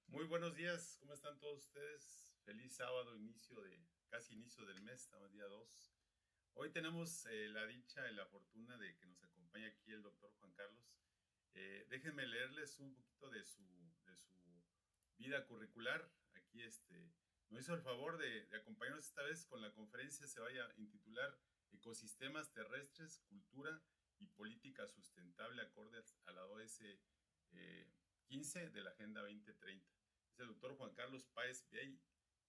Muy buenos días, ¿cómo están todos ustedes? Feliz sábado, casi inicio del mes, estamos día 2. Hoy tenemos la dicha y la fortuna de que nos acompañe aquí el doctor Juan Carlos. Déjenme leerles un poquito de su vida curricular. Aquí nos hizo el favor de acompañarnos esta vez con la conferencia, se vaya a intitular Ecosistemas terrestres, cultura y política sustentable acorde a la OS 15 de la Agenda 2030. Es el doctor Juan Carlos Páez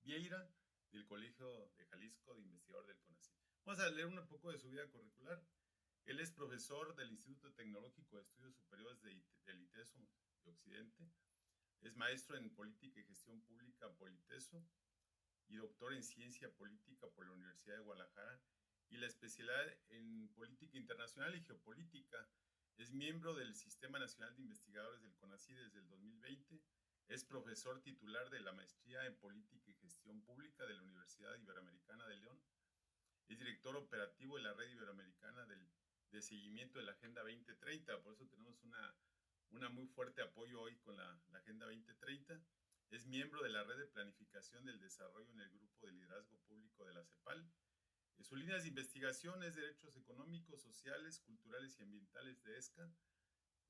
Vieira, del Colegio de Jalisco, de investigador del CONACYT. Vamos a leer un poco de su vida curricular. Él es profesor del Instituto Tecnológico de Estudios Superiores del ITESO de Occidente. Es maestro en Política y Gestión Pública por ITESO y doctor en Ciencia Política por la Universidad de Guadalajara y la especialidad en Política Internacional y Geopolítica. Es miembro del Sistema Nacional de Investigadores del CONACYT desde el 2020. Es profesor titular de la Maestría en Política y Gestión Pública de la Universidad Iberoamericana de León. Es director operativo de la Red Iberoamericana de Seguimiento de la Agenda 2030. Por eso tenemos una muy fuerte apoyo hoy con la Agenda 2030. Es miembro de la Red de Planificación del Desarrollo en el Grupo de Liderazgo Público de la CEPAL. Sus líneas de investigación es Derechos Económicos, Sociales, Culturales y Ambientales de ESCA,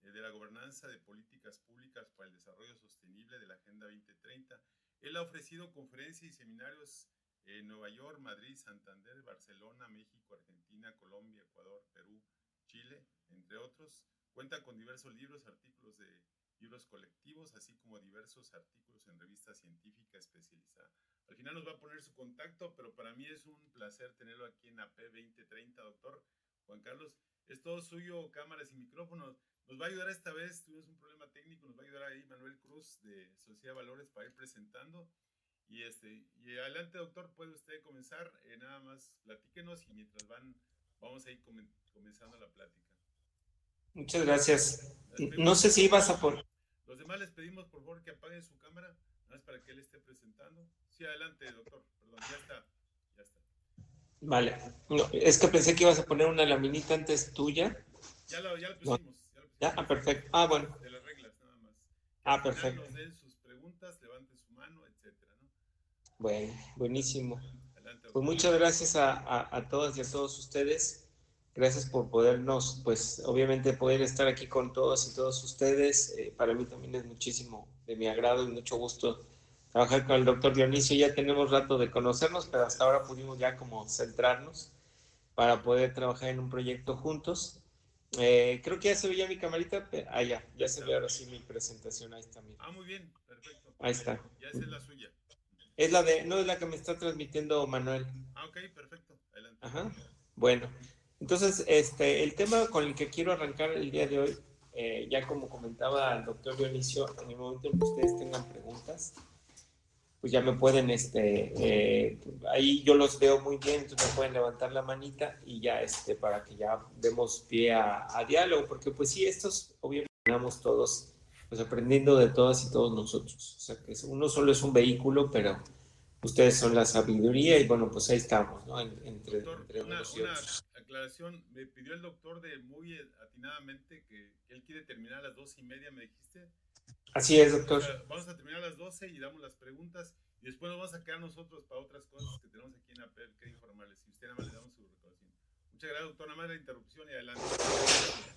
de la Gobernanza de Políticas Públicas para el Desarrollo Sostenible de la Agenda 2030. Él ha ofrecido conferencias y seminarios en Nueva York, Madrid, Santander, Barcelona, México, Argentina, Colombia, Ecuador, Perú, Chile, entre otros. Cuenta con diversos libros, artículos de libros colectivos, así como diversos artículos en revistas científicas especializadas. Al final nos va a poner su contacto, pero para mí es un placer tenerlo aquí en AP 2030, doctor Juan Carlos. Es todo suyo, cámaras y micrófonos. Nos va a ayudar esta vez, tuvimos un problema técnico, nos va a ayudar ahí Manuel Cruz de Sociedad de Valores para ir presentando. Y adelante, doctor, puede usted comenzar, nada más platíquenos y mientras vamos a ir comenzando la plática. Muchas gracias. No sé si ibas a por... Los demás les pedimos por favor que apaguen su cámara, nada más para que él esté presentando. Sí, adelante, doctor, perdón, ya está. Vale, no, es que pensé que ibas a poner una laminita antes tuya. Ya lo pusimos. No. ¿Ya? Perfecto. Bueno. De las reglas, nada más. Que perfecto. nos den sus preguntas, levanten su mano, etcétera, ¿no? Bueno, buenísimo. Adelante, pues muchas gracias a todas y a todos ustedes. Gracias por podernos, pues obviamente poder estar aquí con todos y todos ustedes. Para mí también es muchísimo de mi agrado y mucho gusto trabajar con el doctor Dionisio. Ya tenemos rato de conocernos, pero hasta ahora pudimos ya como centrarnos para poder trabajar en un proyecto juntos. Creo que ya se veía mi camarita. Ya se ve ahora sí mi presentación. Ahí está. Muy bien, perfecto. Ahí está. Ya esa es la suya. No es la que me está transmitiendo Manuel. Ok, perfecto. Adelante. Ajá. Bueno, entonces el tema con el que quiero arrancar el día de hoy, ya como comentaba el doctor Dionisio, en el momento en que ustedes tengan preguntas, pues ya me pueden, ahí yo los veo muy bien, entonces me pueden levantar la manita y ya, para que ya demos pie a diálogo, porque pues sí, estos obviamente estamos todos, pues aprendiendo de todas y todos nosotros, o sea que uno solo es un vehículo, pero ustedes son la sabiduría y bueno, pues ahí estamos, ¿no? Entre unos y otros. Una aclaración, me pidió el doctor muy atinadamente que él quiere terminar a las 12:30, me dijiste. Así es, doctor. O sea, vamos a terminar a las 12 y damos las preguntas Y después nos vamos a quedar nosotros para otras cosas que tenemos aquí en APEP que informarles. Y usted nada más le damos su reconocimiento. Muchas gracias, doctor. Nada más la interrupción y adelante.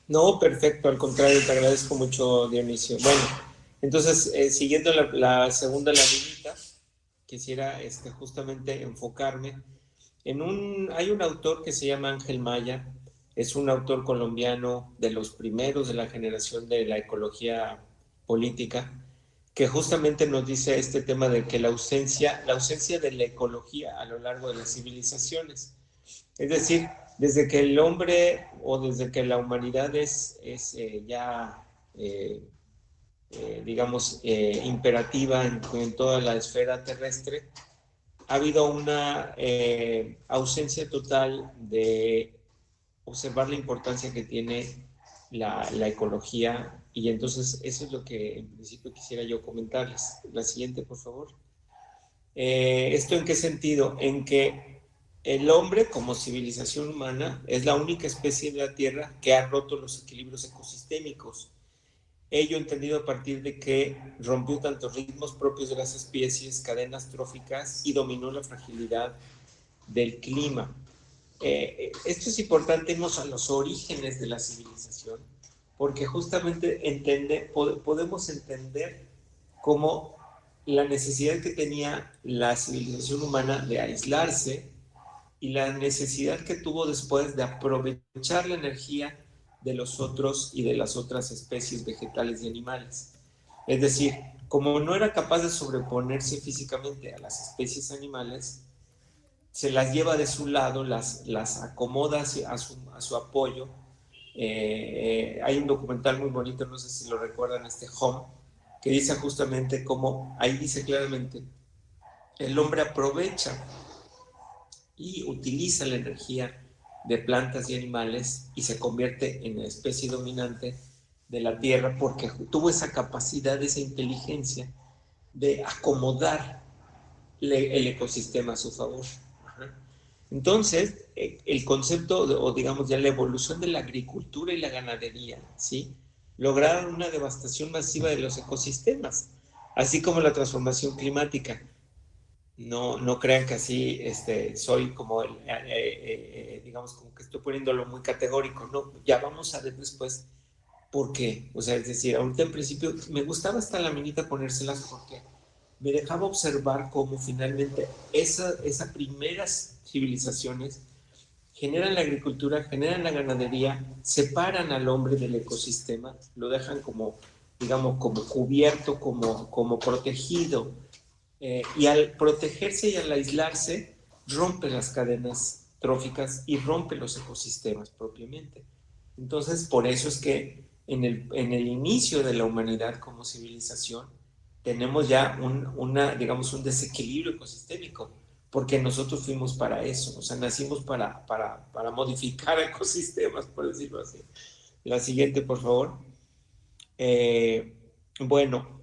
No, perfecto, al contrario, te agradezco mucho, Dionisio. Bueno, entonces, siguiendo la segunda laminita, quisiera justamente enfocarme hay un autor que se llama Ángel Maya, es un autor colombiano de los primeros de la generación de la ecología política, que justamente nos dice este tema de que la ausencia de la ecología a lo largo de las civilizaciones. Es decir, desde que el hombre o desde que la humanidad es ya, digamos, imperativa en toda la esfera terrestre, ha habido una ausencia total de observar la importancia que tiene la ecología, y entonces eso es lo que en principio quisiera yo comentarles. La siguiente, por favor. ¿Esto en qué sentido? En que el hombre como civilización humana es la única especie de la Tierra que ha roto los equilibrios ecosistémicos. Ello entendido a partir de que rompió tantos ritmos propios de las especies, cadenas tróficas y dominó la fragilidad del clima. Esto es importante irnos a los orígenes de la civilización, porque justamente podemos entender cómo la necesidad que tenía la civilización humana de aislarse y la necesidad que tuvo después de aprovechar la energía de los otros y de las otras especies vegetales y animales. Es decir, como no era capaz de sobreponerse físicamente a las especies animales, se las lleva de su lado, las acomoda a su apoyo. Hay un documental muy bonito, no sé si lo recuerdan, Home, que dice justamente cómo, ahí dice claramente, el hombre aprovecha y utiliza la energía de plantas y animales y se convierte en la especie dominante de la Tierra porque tuvo esa capacidad, esa inteligencia de acomodar el ecosistema a su favor. Entonces, el concepto, o digamos ya la evolución de la agricultura y la ganadería, ¿sí? Lograron una devastación masiva de los ecosistemas, así como la transformación climática. No crean que así soy como, digamos, como que estoy poniéndolo muy categórico. No, ya vamos a ver después por qué. O sea, es decir, ahorita en principio me gustaba esta laminita ponérselas porque me dejaba observar cómo finalmente esas primeras civilizaciones generan la agricultura, generan la ganadería, separan al hombre del ecosistema, lo dejan como, digamos, como cubierto, como protegido, y al protegerse y al aislarse, rompe las cadenas tróficas y rompe los ecosistemas propiamente. Entonces, por eso es que en el inicio de la humanidad como civilización, tenemos ya digamos, un desequilibrio ecosistémico, porque nosotros fuimos para eso, o sea, nacimos para modificar ecosistemas, por decirlo así. La siguiente, por favor. Bueno,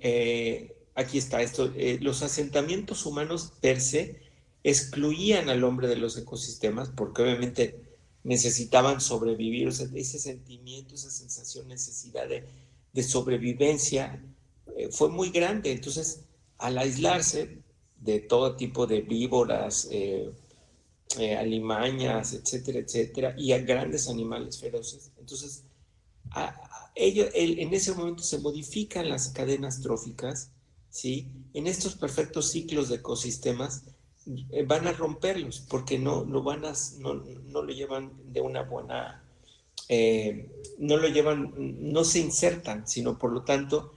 aquí está esto. Los asentamientos humanos per se excluían al hombre de los ecosistemas porque obviamente necesitaban sobrevivir, o sea, ese sentimiento, esa sensación, necesidad de sobrevivencia fue muy grande. Entonces, al aislarse de todo tipo de víboras, alimañas, etcétera, etcétera, y a grandes animales feroces, entonces en ese momento se modifican las cadenas tróficas, ¿sí? En estos perfectos ciclos de ecosistemas van a romperlos porque no lo llevan de una buena, no se insertan, sino por lo tanto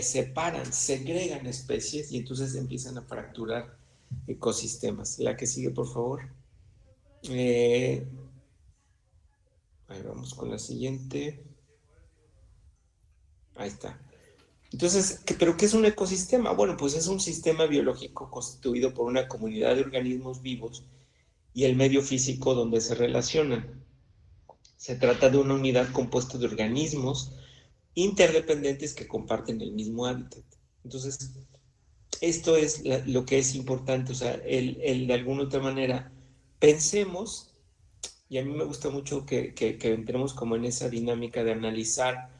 separan, segregan especies y entonces empiezan a fracturar ecosistemas. La que sigue, por favor. Ahí vamos con la siguiente. Ahí está. Entonces, ¿pero qué es un ecosistema? Bueno, pues es un sistema biológico constituido por una comunidad de organismos vivos y el medio físico donde se relacionan. Se trata de una unidad compuesta de organismos interdependientes que comparten el mismo hábitat. Entonces, esto es lo que es importante, o sea, de alguna otra manera, pensemos, y a mí me gusta mucho que entremos como en esa dinámica de analizar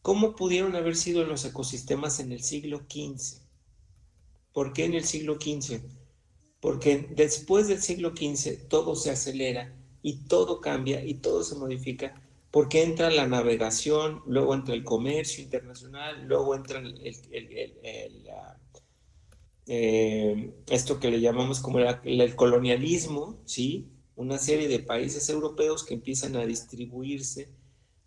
cómo pudieron haber sido los ecosistemas en el siglo XV, ¿Por qué en el siglo XV? Porque después del siglo XV todo se acelera y todo cambia y todo se modifica, porque entra la navegación, luego entra el comercio internacional, luego entra esto que le llamamos como el colonialismo, ¿sí? Una serie de países europeos que empiezan a distribuirse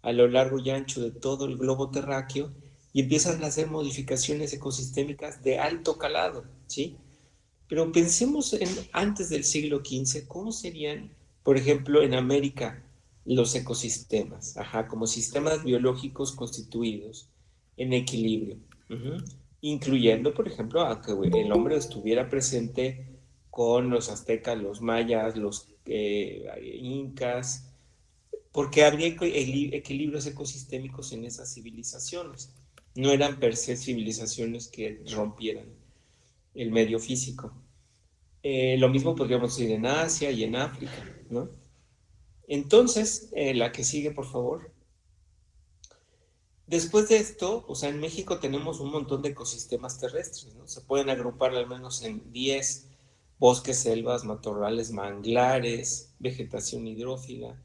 a lo largo y ancho de todo el globo terráqueo y empiezan a hacer modificaciones ecosistémicas de alto calado, ¿sí? Pero pensemos en antes del siglo XV, ¿cómo serían, por ejemplo, en América los ecosistemas? Ajá, como sistemas biológicos constituidos en equilibrio, incluyendo, por ejemplo, a que el hombre estuviera presente con los aztecas, los mayas, los incas, porque habría equilibrios ecosistémicos en esas civilizaciones. No eran per se civilizaciones que rompieran el medio físico. Lo mismo podríamos decir en Asia y en África, ¿no? Entonces, la que sigue, por favor. Después de esto, o sea, en México tenemos un montón de ecosistemas terrestres, ¿no? Se pueden agrupar al menos en 10 bosques, selvas, matorrales, manglares, vegetación hidrófila.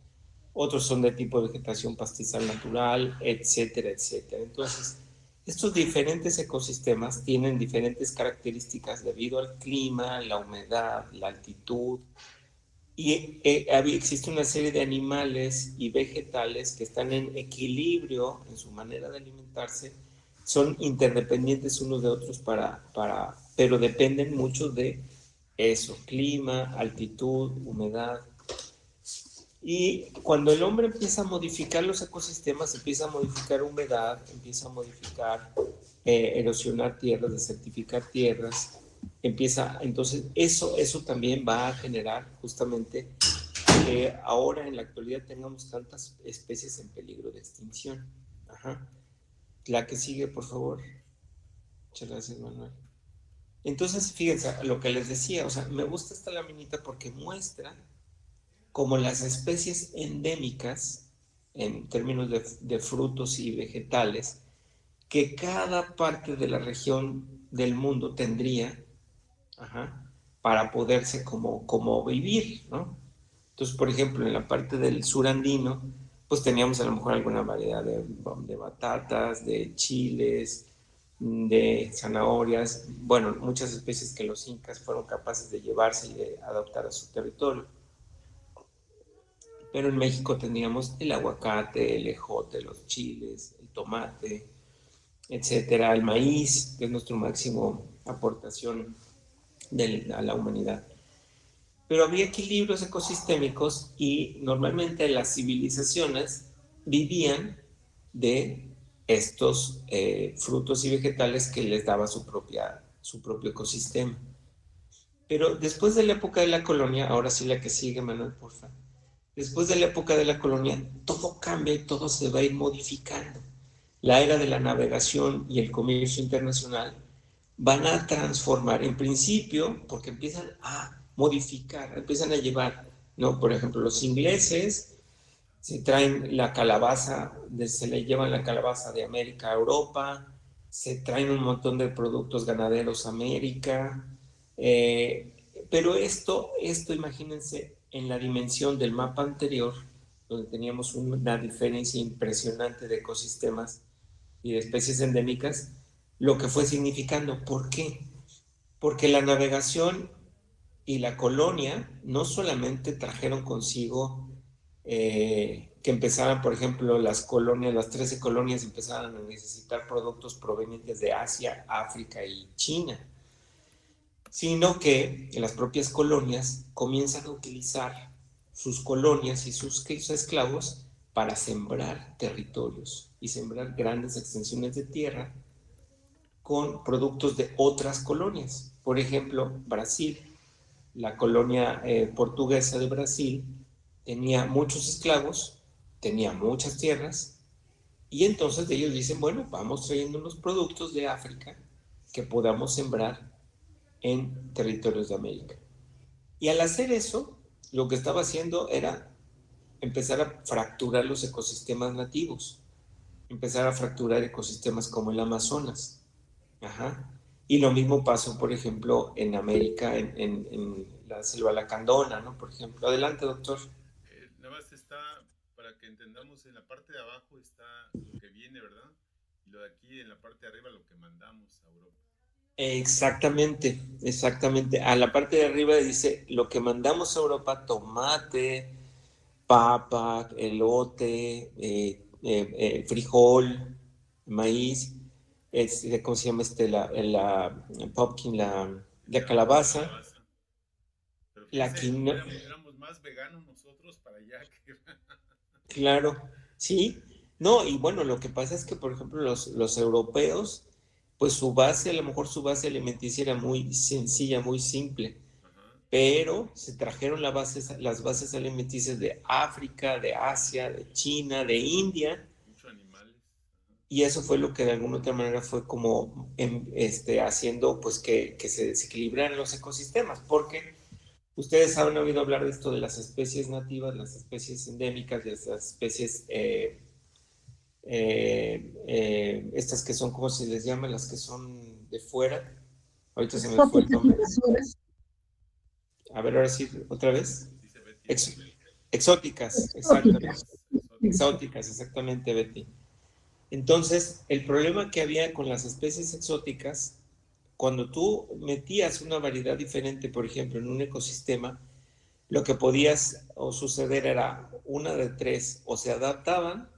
Otros son de tipo de vegetación pastizal natural, etcétera, etcétera. Entonces, estos diferentes ecosistemas tienen diferentes características debido al clima, la humedad, la altitud, y existe una serie de animales y vegetales que están en equilibrio en su manera de alimentarse, son interdependientes unos de otros pero dependen mucho de eso, clima, altitud, humedad. Y cuando el hombre empieza a modificar los ecosistemas, empieza a modificar humedad, empieza a modificar, erosionar tierras, desertificar tierras, entonces eso también va a generar justamente que ahora en la actualidad tengamos tantas especies en peligro de extinción. Ajá. La que sigue, por favor. Muchas gracias, Manuel. Entonces, fíjense, lo que les decía, o sea, me gusta esta laminita porque muestra como las especies endémicas, en términos de frutos y vegetales, que cada parte de la región del mundo tendría, ajá, para poderse como vivir, ¿no? Entonces, por ejemplo, en la parte del sur andino, pues teníamos a lo mejor alguna variedad de batatas, de chiles, de zanahorias, bueno, muchas especies que los incas fueron capaces de llevarse y de adaptar a su territorio. Pero en México teníamos el aguacate, el ejote, los chiles, el tomate, etcétera, el maíz, que es nuestro máximo aportación a la humanidad. Pero había equilibrios ecosistémicos y normalmente las civilizaciones vivían de estos frutos y vegetales que les daba su propio ecosistema. Pero después de la época de la colonia, ahora sí la que sigue, Manuel, por favor. Después de la época de la colonia, todo cambia y todo se va a ir modificando. La era de la navegación y el comercio internacional van a transformar, en principio, porque empiezan a modificar, empiezan a llevar, ¿no? Por ejemplo, los ingleses se traen la calabaza, se le llevan la calabaza de América a Europa, se traen un montón de productos ganaderos a América, pero esto, imagínense, en la dimensión del mapa anterior, donde teníamos una diferencia impresionante de ecosistemas y de especies endémicas, lo que fue significando. ¿Por qué? Porque la navegación y la colonia no solamente trajeron consigo que empezaran, por ejemplo, las 13 colonias empezaran a necesitar productos provenientes de Asia, África y China, sino que las propias colonias comienzan a utilizar sus colonias y sus esclavos para sembrar territorios y sembrar grandes extensiones de tierra con productos de otras colonias. Por ejemplo, Brasil, la colonia portuguesa de Brasil, tenía muchos esclavos, tenía muchas tierras, y entonces ellos dicen, bueno, vamos trayendo unos productos de África que podamos sembrar en territorios de América. Y al hacer eso, lo que estaba haciendo era empezar a fracturar los ecosistemas nativos, empezar a fracturar ecosistemas como el Amazonas. Ajá. Y lo mismo pasó, por ejemplo, en América, en la selva lacandona, ¿no? Por ejemplo. Adelante, doctor. Nada más está, para que entendamos, en la parte de abajo está lo que viene, ¿verdad? Y lo de aquí en la parte de arriba lo que mandamos a Europa. Exactamente, exactamente. A la parte de arriba dice lo que mandamos a Europa: tomate, papa, elote, frijol, maíz, ¿cómo se llama la pumpkin, la La calabaza, calabaza. Pero la fíjese, quinoa? éramos más veganos nosotros para allá que... Claro, sí. No, y bueno, lo que pasa es que, por ejemplo, los europeos, pues su base, a lo mejor su base alimenticia era muy sencilla, muy simple, Ajá, pero se trajeron las bases alimenticias de África, de Asia, de China, de India, muchos animales. Ajá. y eso fue lo que de alguna otra manera fue como haciendo pues que se desequilibraran los ecosistemas, porque ustedes han oído hablar de esto de las especies nativas, las especies endémicas, las especies, estas que son, ¿cómo se les llama? Las que son de fuera. Ahorita se me fue el Exóticas, nombre. invasoras. A ver, ahora sí, otra vez. Dice Betty, ¿no? Ex- exóticas, exactamente. Exóticas. Exóticas. Exóticas, exactamente, Betty. Entonces, el problema que había con las especies exóticas, cuando tú metías una variedad diferente, por ejemplo, en un ecosistema, lo que podías o suceder era una de tres: o se adaptaban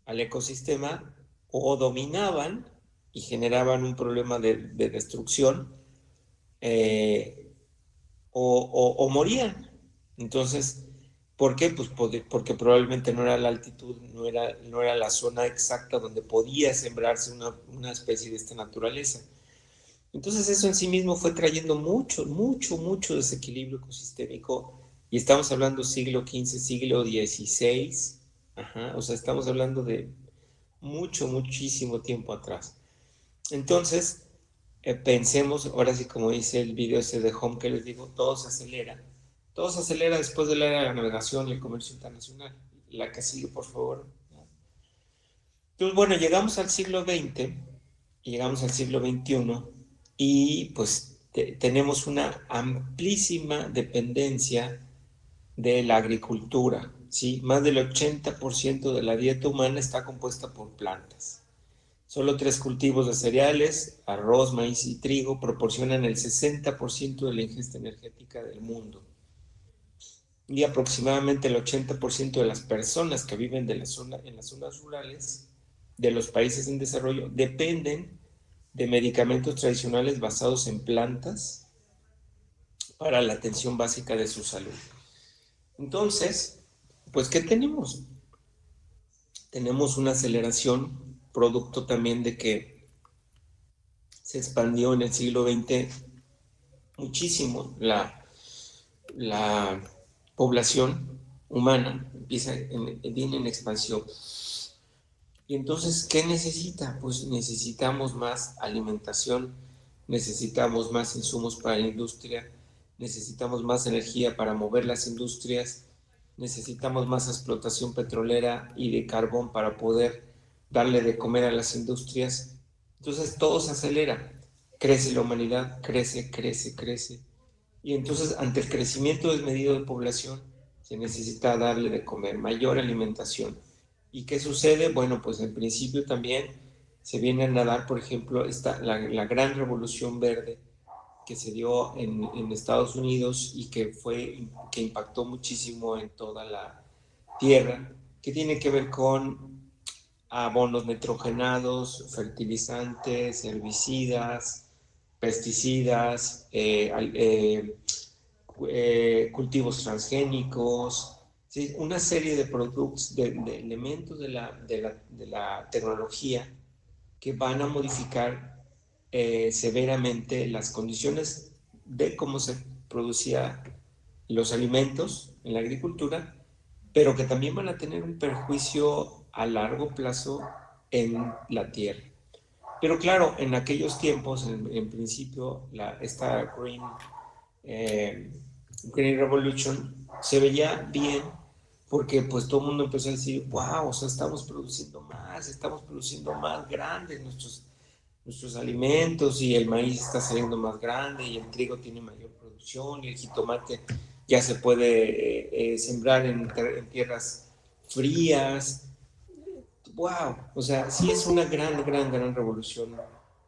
al ecosistema, o dominaban y generaban un problema de destrucción, eh, o morían. Entonces, ¿por qué? Pues porque probablemente no era la altitud, no era la zona exacta donde podía sembrarse una especie de esta naturaleza. Entonces eso en sí mismo fue trayendo mucho, mucho, mucho desequilibrio ecosistémico, y estamos hablando siglo XV, siglo XVI, ajá, o sea, estamos hablando de mucho, muchísimo tiempo atrás. Entonces, pensemos, ahora sí, como dice el video ese de Home que les digo, todo se acelera después de la era de la navegación y el comercio internacional. La que sigue, por favor. Entonces, bueno, llegamos al siglo XX, llegamos al siglo XXI, y pues tenemos una amplísima dependencia de la agricultura, ¿sí? Más del 80% de la dieta humana está compuesta por plantas. Solo tres cultivos de cereales, arroz, maíz y trigo, proporcionan el 60% de la ingesta energética del mundo. Y aproximadamente el 80% de las personas que viven en las zonas rurales de los países en desarrollo dependen de medicamentos tradicionales basados en plantas para la atención básica de su salud. Entonces, pues, ¿qué tenemos? Tenemos una aceleración producto también de que se expandió en el siglo XX muchísimo la población humana, viene en expansión. Y entonces, ¿qué necesita? Pues necesitamos más alimentación, necesitamos más insumos para la industria, necesitamos más energía para mover las industrias, necesitamos más explotación petrolera y de carbón para poder darle de comer a las industrias. Entonces todo se acelera, crece la humanidad, crece, crece, crece. Y entonces, ante el crecimiento desmedido de población, se necesita darle de comer, mayor alimentación. ¿Y qué sucede? Bueno, pues en principio también se viene a dar, por ejemplo, la gran revolución verde que se dio en Estados Unidos y que impactó muchísimo en toda la tierra, que tiene que ver con abonos nitrogenados, fertilizantes, herbicidas, pesticidas, cultivos transgénicos, ¿sí? Una serie de productos, de elementos de la tecnología que van a modificar severamente las condiciones de cómo se producía los alimentos en la agricultura, pero que también van a tener un perjuicio a largo plazo en la tierra. Pero claro, en aquellos tiempos, en principio, esta eh, Green Revolution se veía bien, porque pues todo el mundo empezó a decir, wow, o sea, estamos produciendo más grandes nuestros alimentos y el maíz está saliendo más grande y el trigo tiene mayor producción y el jitomate ya se puede sembrar en tierras frías. ¡Wow! O sea, sí es una gran revolución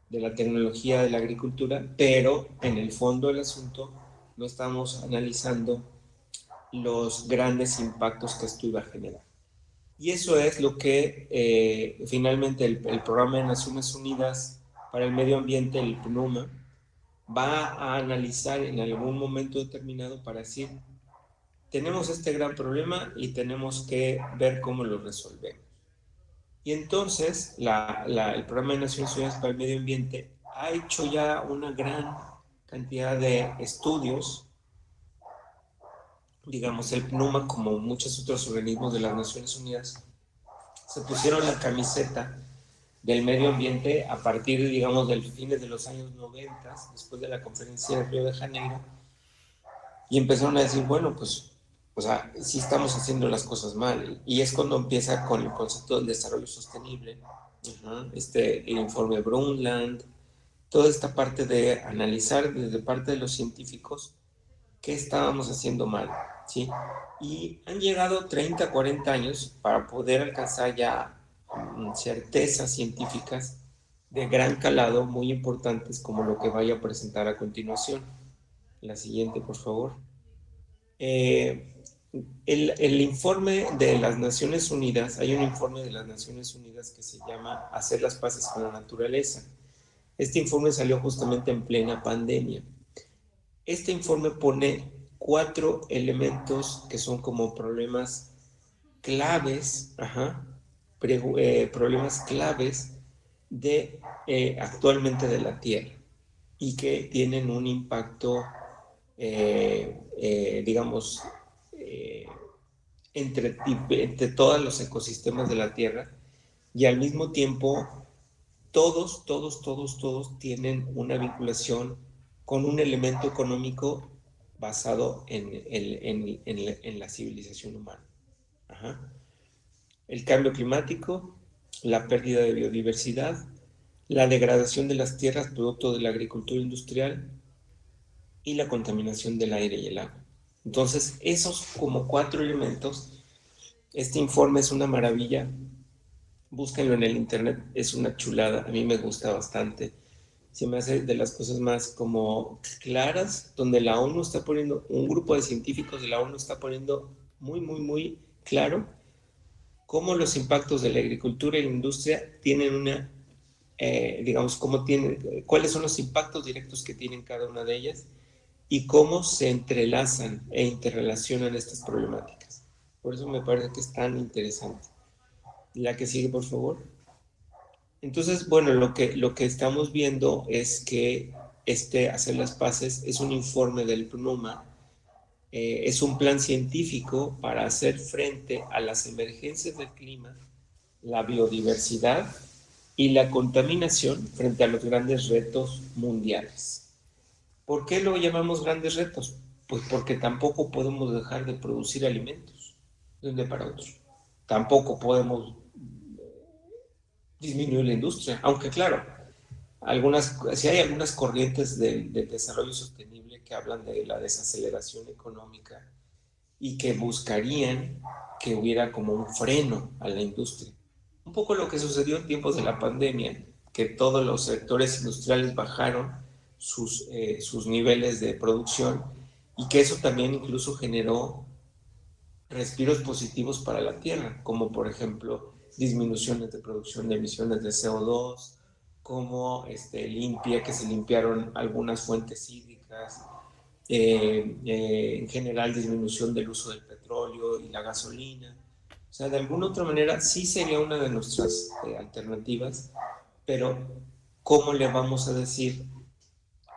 de la tecnología de la agricultura, pero en el fondo del asunto no estamos analizando los grandes impactos que esto iba a generar. Y eso es lo que finalmente el Programa de Naciones Unidas para el Medio Ambiente, el PNUMA, va a analizar en algún momento determinado para decir, tenemos este gran problema y tenemos que ver cómo lo resolvemos. Y entonces el Programa de Naciones Unidas para el Medio Ambiente ha hecho ya una gran cantidad de estudios, digamos el PNUMA como muchos otros organismos de las Naciones Unidas, se pusieron la camiseta del medio ambiente a partir, digamos, del fines de los años 90, después de la conferencia de Río de Janeiro, y empezaron a decir, bueno, pues, o sea, sí estamos haciendo las cosas mal, y es cuando empieza con el concepto del desarrollo sostenible, el informe Brundtland, toda esta parte de analizar desde parte de los científicos qué estábamos haciendo mal, ¿sí? Y han llegado 30, 40 años para poder alcanzar ya certezas científicas de gran calado, muy importantes, como lo que vaya a presentar a continuación. La siguiente, por favor. Eh, el informe de las Naciones Unidas, hay un informe de las Naciones Unidas que se llama Hacer las paces con la naturaleza. Este informe salió justamente en plena pandemia. Este informe pone 4 elementos que son como problemas claves, problemas claves de actualmente de la Tierra y que tienen un impacto, digamos, eh, entre todos los ecosistemas de la Tierra y al mismo tiempo todos tienen una vinculación con un elemento económico basado en la civilización humana. Ajá. El cambio climático, la pérdida de biodiversidad, la degradación de las tierras producto de la agricultura industrial y la contaminación del aire y el agua. Entonces, esos como 4 elementos, este informe es una maravilla. Búsquenlo en el internet, es una chulada, a mí me gusta bastante. Se me hace de las cosas más como claras, donde la ONU está poniendo, un grupo de científicos de la ONU está poniendo muy claro cómo los impactos de la agricultura y la industria tienen una, digamos, cuáles son los impactos directos que tienen cada una de ellas y cómo se entrelazan e interrelacionan estas problemáticas. Por eso me parece que es tan interesante. La que sigue, por favor. Entonces, bueno, lo que estamos viendo es que Hacer las Paces es un informe del PNUMA, es un plan científico para hacer frente a las emergencias del clima, la biodiversidad y la contaminación frente a los grandes retos mundiales. ¿Por qué lo llamamos grandes retos? Pues porque tampoco podemos dejar de producir alimentos de un día para otro. Tampoco podemos disminuir la industria, aunque claro, si hay algunas corrientes de desarrollo sostenible que hablan de la desaceleración económica y que buscarían que hubiera como un freno a la industria. Un poco lo que sucedió en tiempos de la pandemia, que todos los sectores industriales bajaron sus niveles de producción y que eso también incluso generó respiros positivos para la Tierra, como por ejemplo disminuciones de producción de emisiones de CO2, como limpia, que se limpiaron algunas fuentes hídricas, en general disminución del uso del petróleo y la gasolina. O sea, de alguna otra manera sí sería una de nuestras alternativas, pero ¿cómo le vamos a decir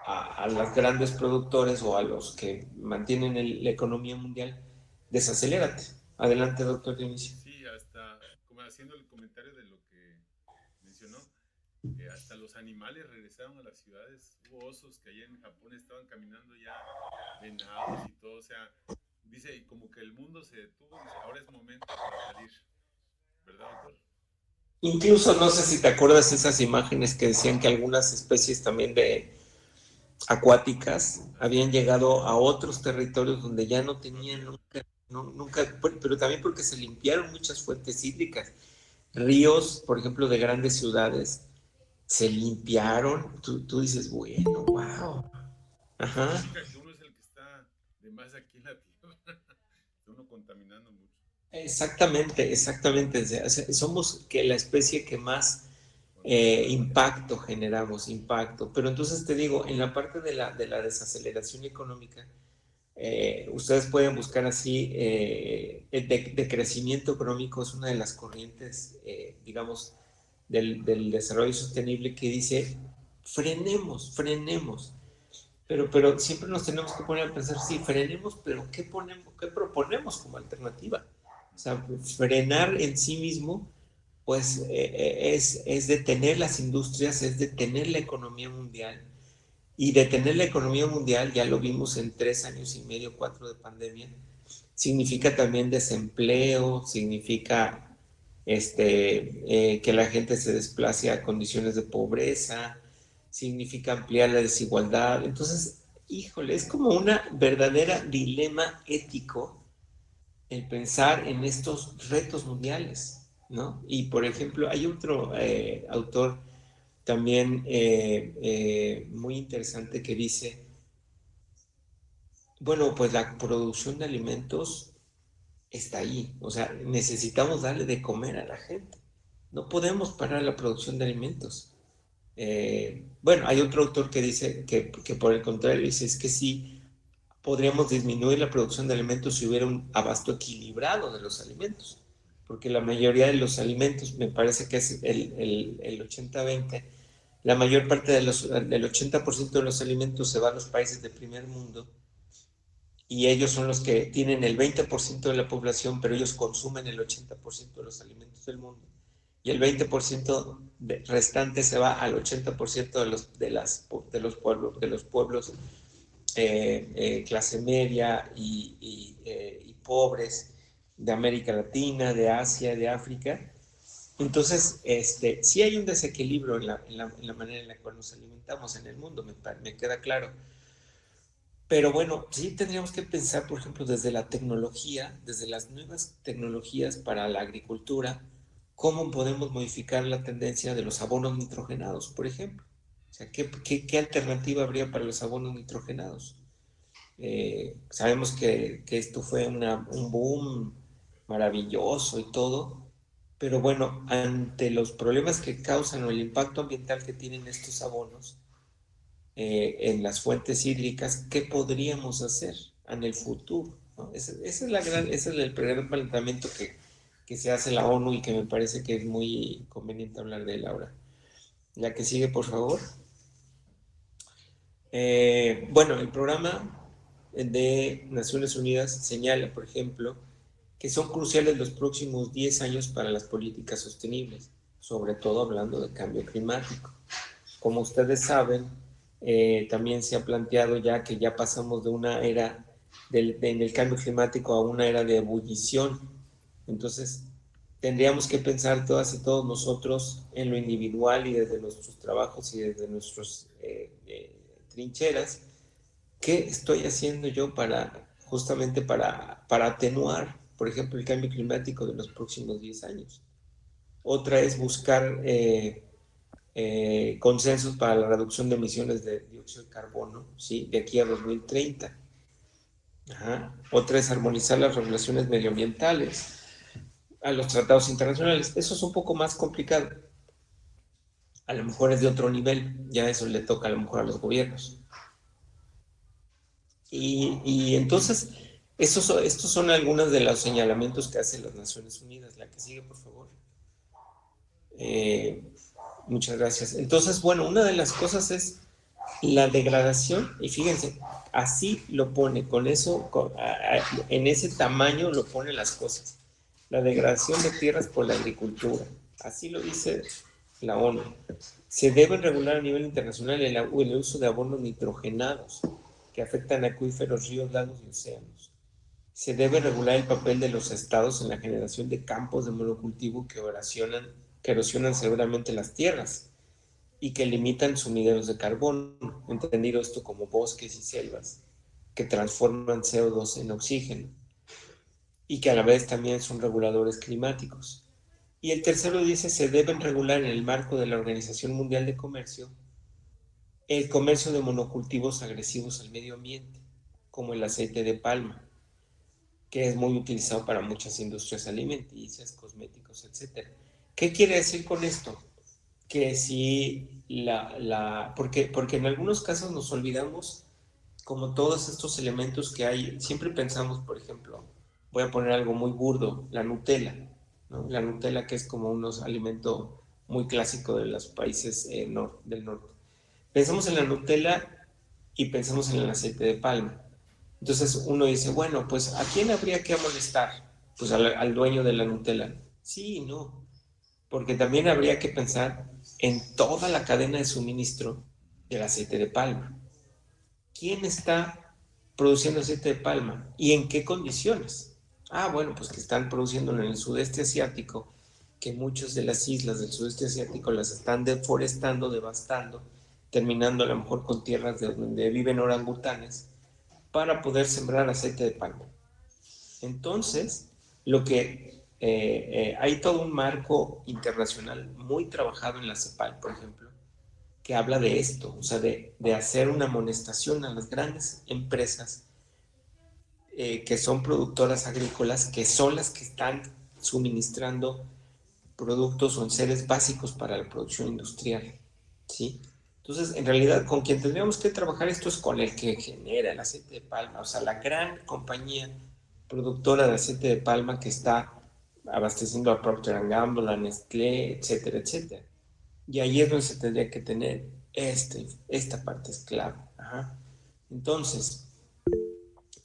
a los grandes productores o a los que mantienen la economía mundial, desacelérate? Adelante, doctor Dionisio. Sí, hasta como haciendo el comentario de lo que mencionó, hasta los animales regresaron a las ciudades. Hubo osos que allá en Japón estaban caminando ya, venados y todo. O sea, dice, y como que el mundo se detuvo y dice, ahora es momento para salir. ¿Verdad, doctor? Incluso no sé si te acuerdas esas imágenes que decían que algunas especies también de acuáticas Así habían es. llegado a otros territorios donde ya no No tenían tienen. nunca, pero también porque se limpiaron muchas fuentes hídricas. Ríos, por ejemplo, de grandes ciudades, se limpiaron. Tú dices, bueno, wow. Y Ajá. significa que uno es el que está de más aquí en la Tierra. Uno contaminando mucho. Exactamente, exactamente. O sea, somos que la especie que más Contamina. impacto generamos, impacto. Pero entonces te digo, en la parte de la desaceleración económica, ustedes pueden buscar así, de crecimiento económico es una de las corrientes, digamos, del desarrollo sostenible que dice, frenemos, frenemos. Pero siempre nos tenemos que poner a pensar, sí, frenemos, pero ¿qué proponemos como alternativa? O sea, frenar en sí mismo, pues es detener las industrias, es detener la economía mundial. Y detener la economía mundial, ya lo vimos en 3 años y medio, 4 de pandemia, significa también desempleo, significa que la gente se desplace a condiciones de pobreza, significa ampliar la desigualdad. Entonces, híjole, es como una verdadera dilema ético el pensar en estos retos mundiales, ¿no? Y por ejemplo, hay otro autor también muy interesante que dice, bueno, pues la producción de alimentos está ahí, o sea, necesitamos darle de comer a la gente, no podemos parar la producción de alimentos. Bueno, hay otro autor que dice que por el contrario dice, es que sí, podríamos disminuir la producción de alimentos si hubiera un abasto equilibrado de los alimentos, porque la mayoría de los alimentos, me parece que es el 80-20, la mayor parte del 80% de los alimentos se va a los países de primer mundo y ellos son los que tienen el 20% de la población, pero ellos consumen el 80% de los alimentos del mundo. Y el 20% restante se va al 80% de los pueblos clase media y pobres de América Latina, de Asia, de África. Entonces, sí hay un desequilibrio en la manera en la cual nos alimentamos en el mundo, me queda claro. Pero bueno, sí tendríamos que pensar, por ejemplo, desde la tecnología, desde las nuevas tecnologías para la agricultura, cómo podemos modificar la tendencia de los abonos nitrogenados, por ejemplo. O sea, ¿qué alternativa habría para los abonos nitrogenados? Sabemos que esto fue un boom maravilloso y todo, pero bueno, ante los problemas que causan o el impacto ambiental que tienen estos abonos, en las fuentes hídricas, ¿qué podríamos hacer en el futuro? ¿No? Ese es el primer planteamiento que se hace la ONU y que me parece que es muy conveniente hablar de él ahora. La que sigue, por favor. Bueno, el programa de Naciones Unidas señala, por ejemplo, que son cruciales los próximos 10 años para las políticas sostenibles, sobre todo hablando de cambio climático. Como ustedes saben, también se ha planteado ya que ya pasamos de una era en el cambio climático a una era de ebullición. Entonces, tendríamos que pensar todas y todos nosotros en lo individual y desde nuestros trabajos y desde nuestras trincheras, ¿qué estoy haciendo yo justamente para atenuar, por ejemplo, el cambio climático de los próximos 10 años? Otra es buscar consensos para la reducción de emisiones de dióxido de carbono, ¿sí? De aquí a 2030. Ajá. Otra es armonizar las regulaciones medioambientales a los tratados internacionales. Eso es un poco más complicado. A lo mejor es de otro nivel, ya eso le toca a lo mejor a los gobiernos. Y entonces, estos son algunos de los señalamientos que hacen las Naciones Unidas. La que sigue, por favor. Eh, muchas gracias. Entonces, bueno, una de las cosas es la degradación, y fíjense, así lo pone, con eso, en ese tamaño lo pone las cosas. La degradación de tierras por la agricultura, así lo dice la ONU. Se debe regular a nivel internacional el uso de abonos nitrogenados que afectan acuíferos, ríos, lagos y océanos. Se debe regular el papel de los estados en la generación de campos de monocultivo que oracionan que erosionan severamente las tierras y que limitan sumideros de carbono, entendido esto como bosques y selvas, que transforman CO2 en oxígeno y que a la vez también son reguladores climáticos. Y el tercero dice, se deben regular en el marco de la Organización Mundial de Comercio el comercio de monocultivos agresivos al medio ambiente, como el aceite de palma, que es muy utilizado para muchas industrias alimenticias, cosméticos, etc. ¿Qué quiere decir con esto? Que si porque en algunos casos nos olvidamos como todos estos elementos que hay, siempre pensamos, por ejemplo, voy a poner algo muy burdo, la Nutella, ¿no? La Nutella que es como un alimento muy clásico de los países del norte. Pensamos en la Nutella y pensamos en el aceite de palma. Entonces uno dice, bueno, pues ¿a quién habría que amonestar? Pues al dueño de la Nutella. Sí, no, porque también habría que pensar en toda la cadena de suministro del aceite de palma. ¿Quién está produciendo aceite de palma y en qué condiciones? Ah, bueno, pues que están produciéndolo en el sudeste asiático, que muchas de las islas del sudeste asiático las están deforestando, devastando, terminando a lo mejor con tierras de donde viven orangutanes para poder sembrar aceite de palma. Entonces, lo que hay todo un marco internacional muy trabajado en la CEPAL, por ejemplo, que habla de esto, o sea, de hacer una amonestación a las grandes empresas que son productoras agrícolas, que son las que están suministrando productos o enseres básicos para la producción industrial, ¿sí? Entonces, en realidad, con quien tendríamos que trabajar esto es con el que genera el aceite de palma, o sea, la gran compañía productora de aceite de palma que está abasteciendo a Procter Gamble, a Nestlé, etcétera, etcétera. Y ahí es donde se tendría que tener esta parte es clave. Ajá. Entonces,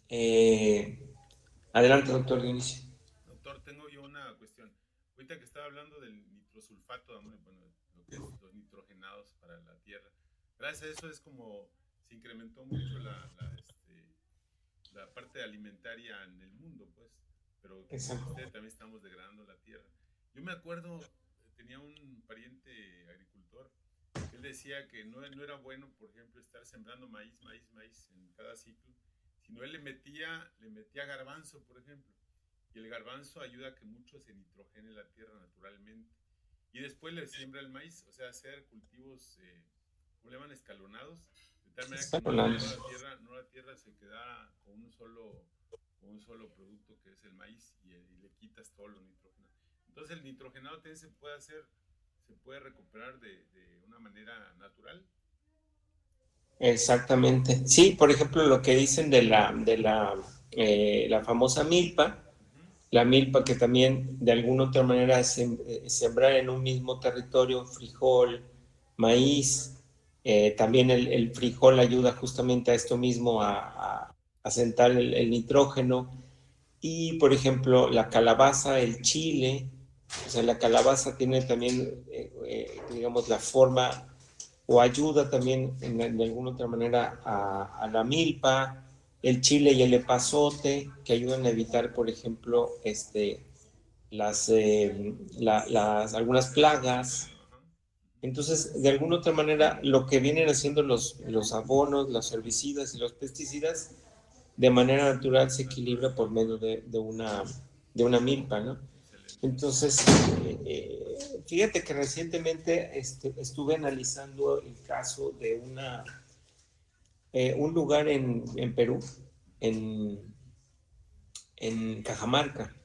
eh, adelante, doctor Dionisio. Doctor, tengo yo una cuestión. Ahorita que estaba hablando del nitrosulfato, bueno, lo que es los nitrogenados para la tierra. Gracias a eso es como se incrementó mucho la parte alimentaria en el mundo, pues. Pero como dice Exacto. usted, también estamos degradando la tierra. Yo me acuerdo, tenía un pariente agricultor que él decía que no era bueno, por ejemplo, estar sembrando maíz, maíz, maíz en cada ciclo, sino él le metía garbanzo, por ejemplo. Y el garbanzo ayuda a que mucho se nitrogene la tierra naturalmente. Y después le siembra el maíz, o sea, hacer cultivos, ¿cómo le llaman? Escalonados, de tal manera que Está hablando. no la tierra se queda con un solo producto que es el maíz y le quitas todo lo nitrogenado. Entonces el nitrogenado también se puede recuperar de una manera natural. Exactamente. Sí, por ejemplo, lo que dicen la famosa milpa, Uh-huh. la milpa que también de alguna otra manera es sembrar en un mismo territorio frijol, maíz, también el frijol ayuda justamente a esto mismo, a sentar el nitrógeno. Y, por ejemplo, la calabaza, el chile, o sea, la calabaza tiene también, digamos, la forma o ayuda también de alguna otra manera a la milpa, el chile y el epazote, que ayudan a evitar, por ejemplo, algunas plagas. Ajá. Uh-huh. Entonces, de alguna otra manera, lo que vienen haciendo los abonos, los herbicidas y los pesticidas, de manera natural se Natural. equilibra por medio de una milpa, ¿no? Excelente. Entonces, fíjate que recientemente estuve analizando el caso de un lugar en Perú, en, en Cajamarca. Okay.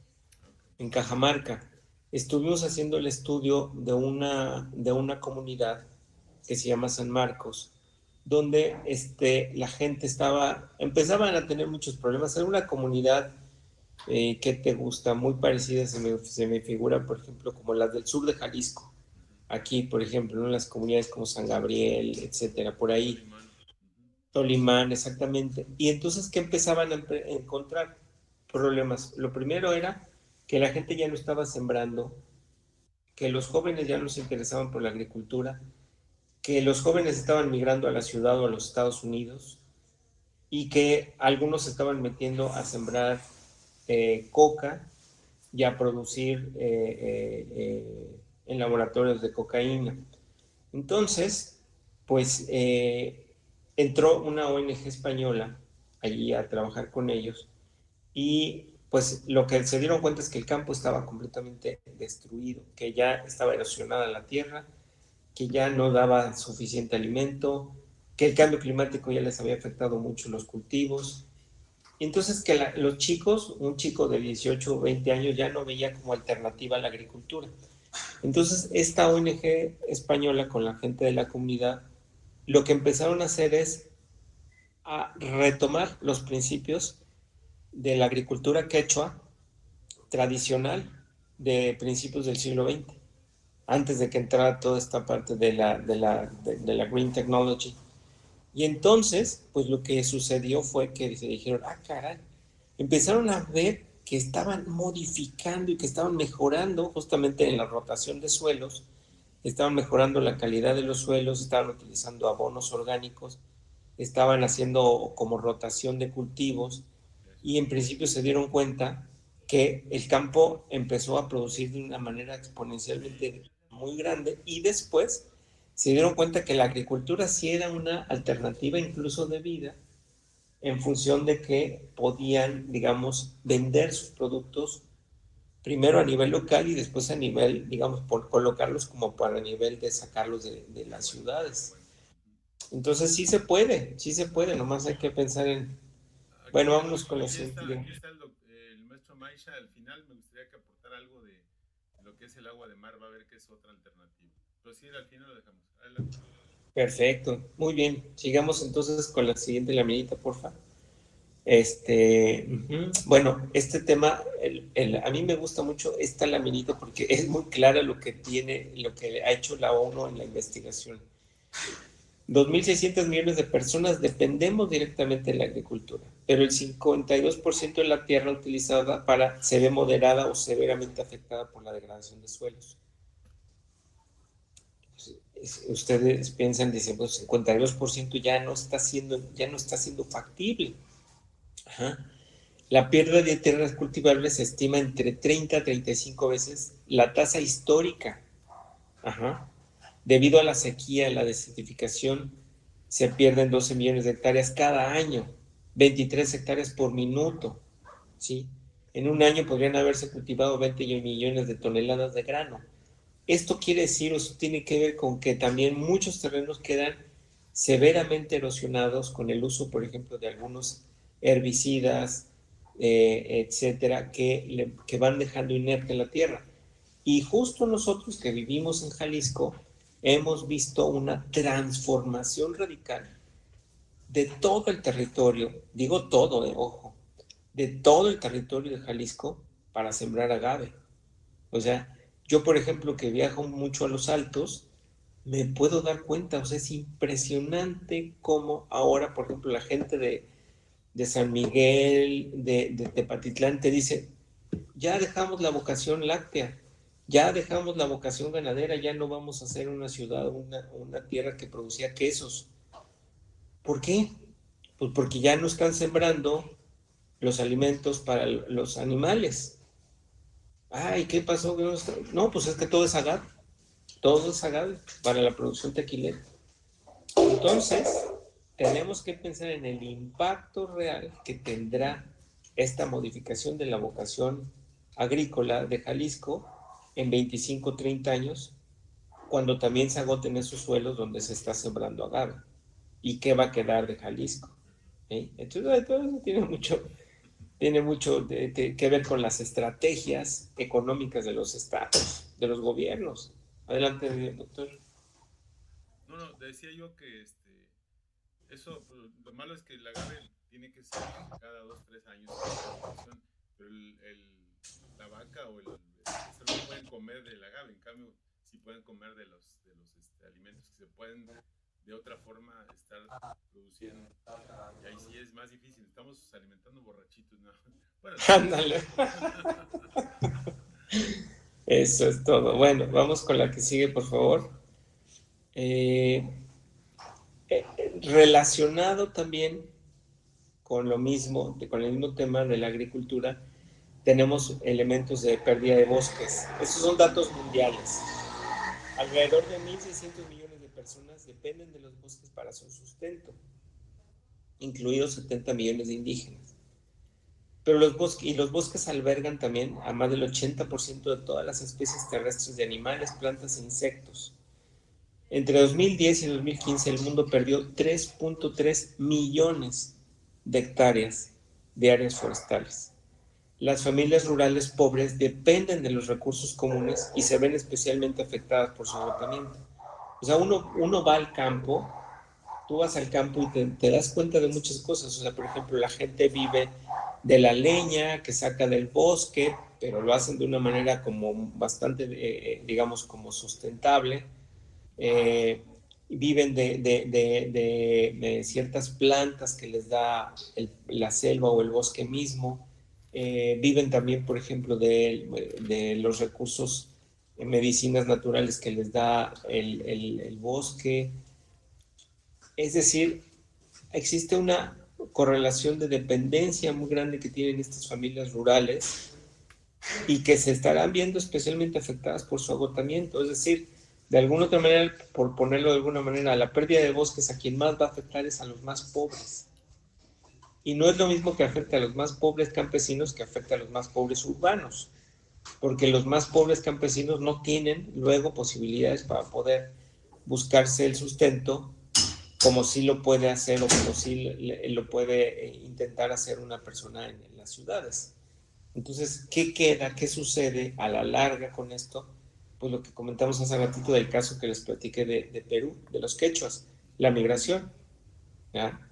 En Cajamarca. Estuvimos haciendo el estudio de una comunidad que se llama San Marcos, donde la gente empezaban a tener muchos problemas. Era una comunidad que te gusta, muy parecida, se me figura, por ejemplo, como las del sur de Jalisco. Uh-huh. Aquí, por ejemplo, ¿no? Las comunidades como San Gabriel, etcétera, por ahí. Tolimán. Uh-huh. Tolimán, exactamente. Y entonces, ¿qué empezaban a encontrar? Problemas. Lo primero era que la gente ya no estaba sembrando, que los jóvenes ya no se interesaban por la agricultura, que los jóvenes estaban migrando a la ciudad o a los Estados Unidos y que algunos se estaban metiendo a sembrar coca y a producir en laboratorios de cocaína. Entonces, pues entró una ONG española allí a trabajar con ellos y pues lo que se dieron cuenta es que el campo estaba completamente destruido, que ya estaba erosionada la tierra, que ya no daba suficiente alimento, que el cambio climático ya les había afectado mucho los cultivos. Y entonces que los chicos, un chico de 18 o 20 años ya no veía como alternativa a la agricultura. Entonces esta ONG española con la gente de la comunidad, lo que empezaron a hacer es a retomar los principios de la agricultura quechua tradicional de principios del siglo XX, antes de que entrara toda esta parte de la green technology. Y entonces, pues lo que sucedió fue que se dijeron, caray, empezaron a ver que estaban modificando y que estaban mejorando justamente en la rotación de suelos, estaban mejorando la calidad de los suelos, estaban utilizando abonos orgánicos, estaban haciendo como rotación de cultivos y en principio se dieron cuenta que el campo empezó a producir de una manera exponencialmente muy grande y después se dieron cuenta que la agricultura sí era una alternativa incluso de vida en función de que podían, digamos, vender sus productos primero a nivel local y después a nivel, digamos, por colocarlos como para nivel de sacarlos de las ciudades. Entonces sí se puede, nomás hay que pensar en... Bueno, vámonos con los... Aquí está el maestro Maisha. Al final me gustaría que aportara algo de lo que es el agua de mar. Va a ver que es otra alternativa. Pero sí, al final lo dejamos. Adelante. Perfecto, muy bien. Sigamos entonces con la siguiente laminita, porfa. Bueno, este tema, a mí me gusta mucho esta laminita porque es muy clara lo que tiene, lo que ha hecho la ONU en la investigación. 2.600 millones de personas dependemos directamente de la agricultura, pero el 52% de la tierra utilizada se ve moderada o severamente afectada por la degradación de suelos. Ustedes piensan, dicen, pues 52% ya no está siendo factible. Ajá. La pérdida de tierras cultivables se estima entre 30 a 35 veces la tasa histórica. Ajá. Debido a la sequía, la desertificación, se pierden 12 millones de hectáreas cada año, 23 hectáreas por minuto, ¿sí? En un año podrían haberse cultivado 20 millones de toneladas de grano. Esto quiere decir, o eso tiene que ver con que también muchos terrenos quedan severamente erosionados con el uso, por ejemplo, de algunos herbicidas, etcétera, que van dejando inerte la tierra. Y justo nosotros que vivimos en Jalisco, hemos visto una transformación radical de todo el territorio, digo todo, ojo, de todo el territorio de Jalisco para sembrar agave. O sea, yo por ejemplo que viajo mucho a los Altos, me puedo dar cuenta, o sea, es impresionante cómo ahora, por ejemplo, la gente de San Miguel, de Tepatitlán, te dice, ya dejamos la vocación láctea, ya dejamos la vocación ganadera, ya no vamos a hacer una ciudad, una tierra que producía quesos. ¿Por qué? Pues porque ya no están sembrando los alimentos para los animales. Ay, ¿qué pasó? No, pues es que todo es agave para la producción tequilera. Entonces, tenemos que pensar en el impacto real que tendrá esta modificación de la vocación agrícola de Jalisco en 25, 30 años, cuando también se agoten esos suelos donde se está sembrando agave. ¿Y qué va a quedar de Jalisco? Entonces, todo eso tiene mucho que ver con las estrategias económicas de los estados, de los gobiernos. Adelante, doctor. No, decía yo que eso, pues, lo malo es que el agave tiene que ser cada 2, 3 años, pero la vaca o el cerdo no pueden comer del agave. En cambio, sí pueden comer de los alimentos que se pueden de otra forma estar produciendo. Y ahí sí es más difícil. Estamos alimentando borrachitos, ¿no? Bueno, Ándale. Eso es todo. Bueno, vamos con la que sigue, por favor. Relacionado también con lo mismo, con el mismo tema de la agricultura, tenemos elementos de pérdida de bosques. Estos son datos mundiales. Alrededor de 1.600 millones de personas dependen de los bosques para su sustento, incluidos 70 millones de indígenas. Pero los bosques albergan también a más del 80% de todas las especies terrestres de animales, plantas e insectos. Entre 2010 y 2015 el mundo perdió 3.3 millones de hectáreas de áreas forestales. Las familias rurales pobres dependen de los recursos comunes y se ven especialmente afectadas por su agotamiento. O sea, uno va al campo, tú vas al campo y te das cuenta de muchas cosas. O sea, por ejemplo, la gente vive de la leña que saca del bosque, pero lo hacen de una manera como bastante, digamos, como sustentable. Viven de ciertas plantas que les da la selva o el bosque mismo. Viven también, por ejemplo, de los recursos medicinas naturales que les da el bosque. Es decir, existe una correlación de dependencia muy grande que tienen estas familias rurales y que se estarán viendo especialmente afectadas por su agotamiento. Es decir, de alguna otra manera, por ponerlo de alguna manera, la pérdida de bosques a quien más va a afectar es a los más pobres. Y no es lo mismo que afecte a los más pobres campesinos que afecte a los más pobres urbanos, porque los más pobres campesinos no tienen luego posibilidades para poder buscarse el sustento como sí lo puede hacer o como sí lo puede intentar hacer una persona en las ciudades. Entonces, ¿qué queda? ¿Qué sucede a la larga con esto? Pues lo que comentamos hace ratito del caso que les platiqué de Perú, de los quechuas, la migración. ¿Ya?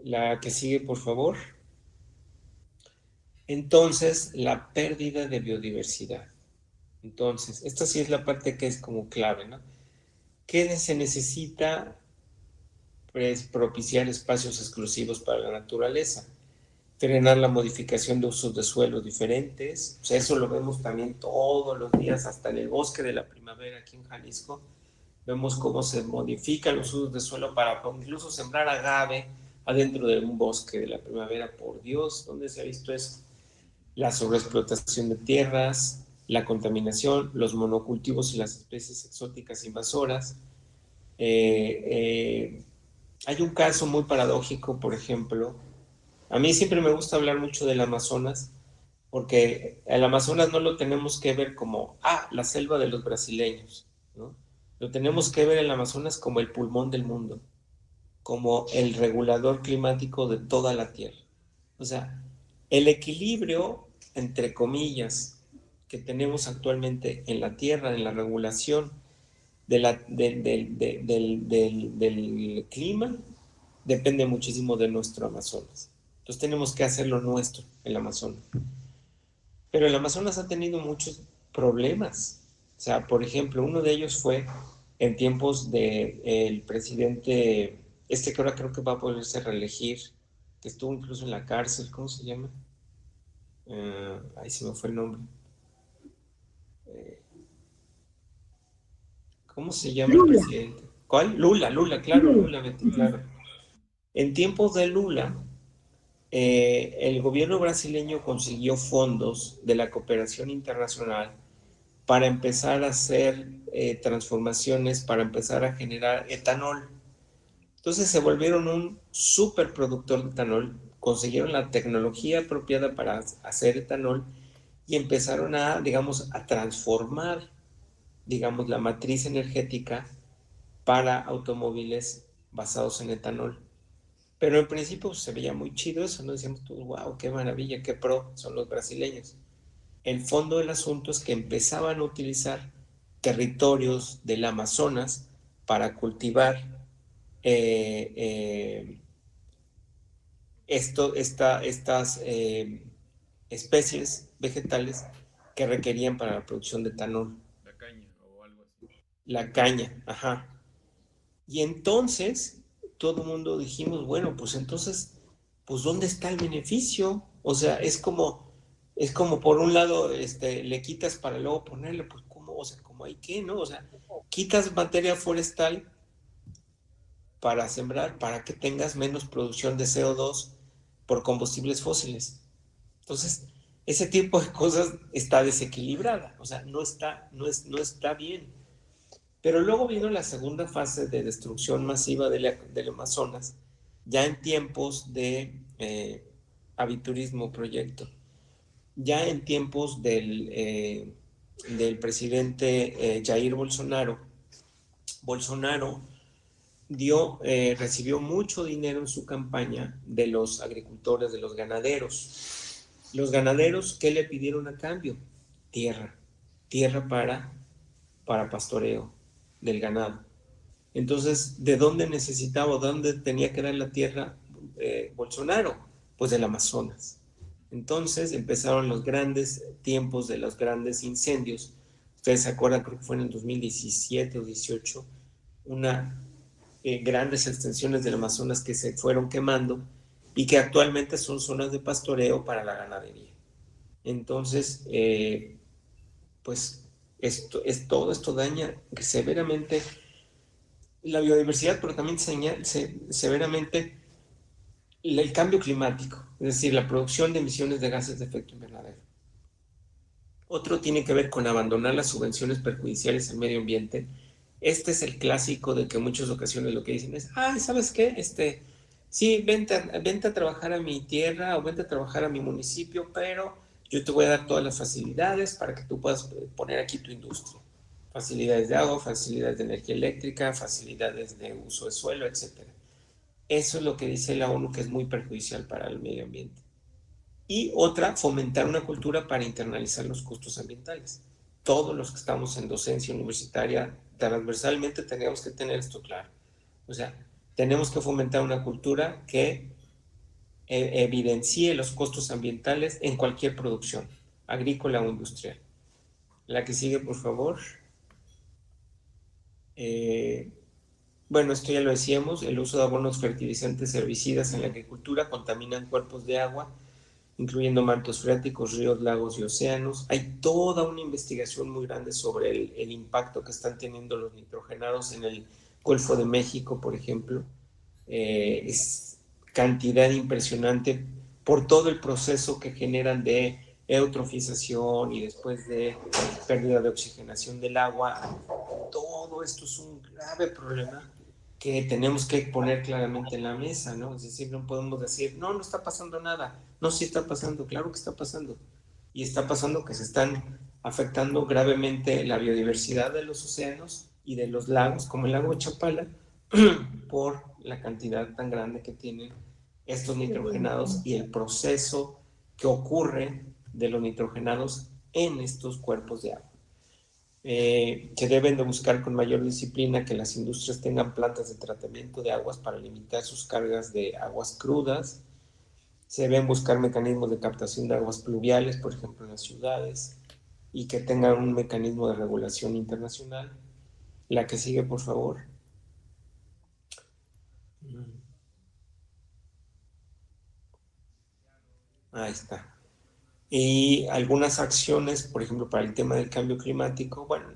La que sigue, por favor. Entonces, la pérdida de biodiversidad. Entonces, esta sí es la parte que es como clave, ¿no? ¿Qué se necesita? Pues propiciar espacios exclusivos para la naturaleza, frenar la modificación de usos de suelo diferentes. O sea, eso lo vemos también todos los días, hasta en el bosque de la primavera aquí en Jalisco. Vemos cómo se modifican los usos de suelo para incluso sembrar agave adentro de un bosque de la primavera. Por Dios, ¿dónde se ha visto eso? La sobreexplotación de tierras, la contaminación, los monocultivos y las especies exóticas invasoras. Hay un caso muy paradójico, por ejemplo. A mí siempre me gusta hablar mucho del Amazonas, porque el Amazonas no lo tenemos que ver como, la selva de los brasileños, ¿no? Lo tenemos que ver el Amazonas como el pulmón del mundo, como el regulador climático de toda la Tierra. O sea, el equilibrio, entre comillas, que tenemos actualmente en la Tierra, en la regulación del clima, depende muchísimo de nuestro Amazonas. Entonces tenemos que hacer lo nuestro, el Amazonas. Pero el Amazonas ha tenido muchos problemas. O sea, por ejemplo, uno de ellos fue en tiempos del presidente, que ahora creo que va a poderse reelegir, que estuvo incluso en la cárcel, ¿cómo se llama? Ahí se me fue el nombre. ¿Cómo se llama el presidente? ¿Cuál? Lula, claro, Lula, Betty, claro. En tiempos de Lula, el gobierno brasileño consiguió fondos de la cooperación internacional para empezar a hacer transformaciones, para empezar a generar etanol. Entonces se volvieron un superproductor de etanol, consiguieron la tecnología apropiada para hacer etanol y empezaron digamos, a transformar, digamos, la matriz energética para automóviles basados en etanol. Pero en principio pues, se veía muy chido eso, ¿no? Decíamos todos, wow, qué maravilla, qué pro son los brasileños. El fondo del asunto es que empezaban a utilizar territorios del Amazonas para cultivar estas especies vegetales que requerían para la producción de etanol. La caña o algo así. La caña, ajá. Y entonces todo el mundo dijimos, bueno, pues entonces, pues ¿dónde está el beneficio? O sea, es como por un lado, le quitas para luego ponerle, pues ¿cómo? O sea, ¿cómo hay que, no? O sea, quitas materia forestal para sembrar, para que tengas menos producción de CO2 por combustibles fósiles. Entonces, ese tipo de cosas está desequilibrada, o sea, no está bien. Pero luego vino la segunda fase de destrucción masiva del Amazonas, ya en tiempos de aviturismo proyecto, ya en tiempos del presidente Jair Bolsonaro. Bolsonaro recibió mucho dinero en su campaña de los agricultores, de los ganaderos. Los ganaderos, ¿qué le pidieron a cambio? Tierra, tierra para pastoreo del ganado. Entonces, ¿de dónde necesitaba, dónde tenía que dar la tierra Bolsonaro? Pues del Amazonas. Entonces empezaron los grandes tiempos de los grandes incendios. Ustedes se acuerdan, creo que fue en el 2017 o 18, grandes extensiones del Amazonas que se fueron quemando y que actualmente son zonas de pastoreo para la ganadería. Entonces, pues todo esto daña severamente la biodiversidad, pero también severamente el cambio climático, es decir, la producción de emisiones de gases de efecto invernadero. Otro tiene que ver con abandonar las subvenciones perjudiciales al medio ambiente. Este es el clásico de que en muchas ocasiones lo que dicen es, ¿sabes qué? Sí, vente a trabajar a mi tierra o vente a trabajar a mi municipio, pero yo te voy a dar todas las facilidades para que tú puedas poner aquí tu industria. Facilidades de agua, facilidades de energía eléctrica, facilidades de uso de suelo, etc. Eso es lo que dice la ONU, que es muy perjudicial para el medio ambiente. Y otra, fomentar una cultura para internalizar los costos ambientales. Todos los que estamos en docencia universitaria, transversalmente tenemos que tener esto claro. O sea, tenemos que fomentar una cultura que evidencie los costos ambientales en cualquier producción, agrícola o industrial. La que sigue, por favor. Bueno, esto ya lo decíamos, el uso de abonos fertilizantes herbicidas en la agricultura contaminan cuerpos de agua, incluyendo mantos freáticos, ríos, lagos y océanos. Hay toda una investigación muy grande sobre el impacto que están teniendo los nitrogenados en el Golfo de México, por ejemplo. Es cantidad impresionante por todo el proceso que generan de eutrofización y después de pérdida de oxigenación del agua. Todo esto es un grave problema que tenemos que poner claramente en la mesa, ¿no? Es decir, no podemos decir, no está pasando nada. No, sí está pasando, claro que está pasando. Y está pasando que se están afectando gravemente la biodiversidad de los océanos y de los lagos, como el lago de Chapala, por la cantidad tan grande que tienen estos nitrogenados y el proceso que ocurre de los nitrogenados en estos cuerpos de agua. Que deben de buscar con mayor disciplina que las industrias tengan plantas de tratamiento de aguas para limitar sus cargas de aguas crudas. Se deben buscar mecanismos de captación de aguas pluviales, por ejemplo, en las ciudades, y que tengan un mecanismo de regulación internacional. La que sigue, por favor. Ahí está. Y algunas acciones, por ejemplo, para el tema del cambio climático, bueno,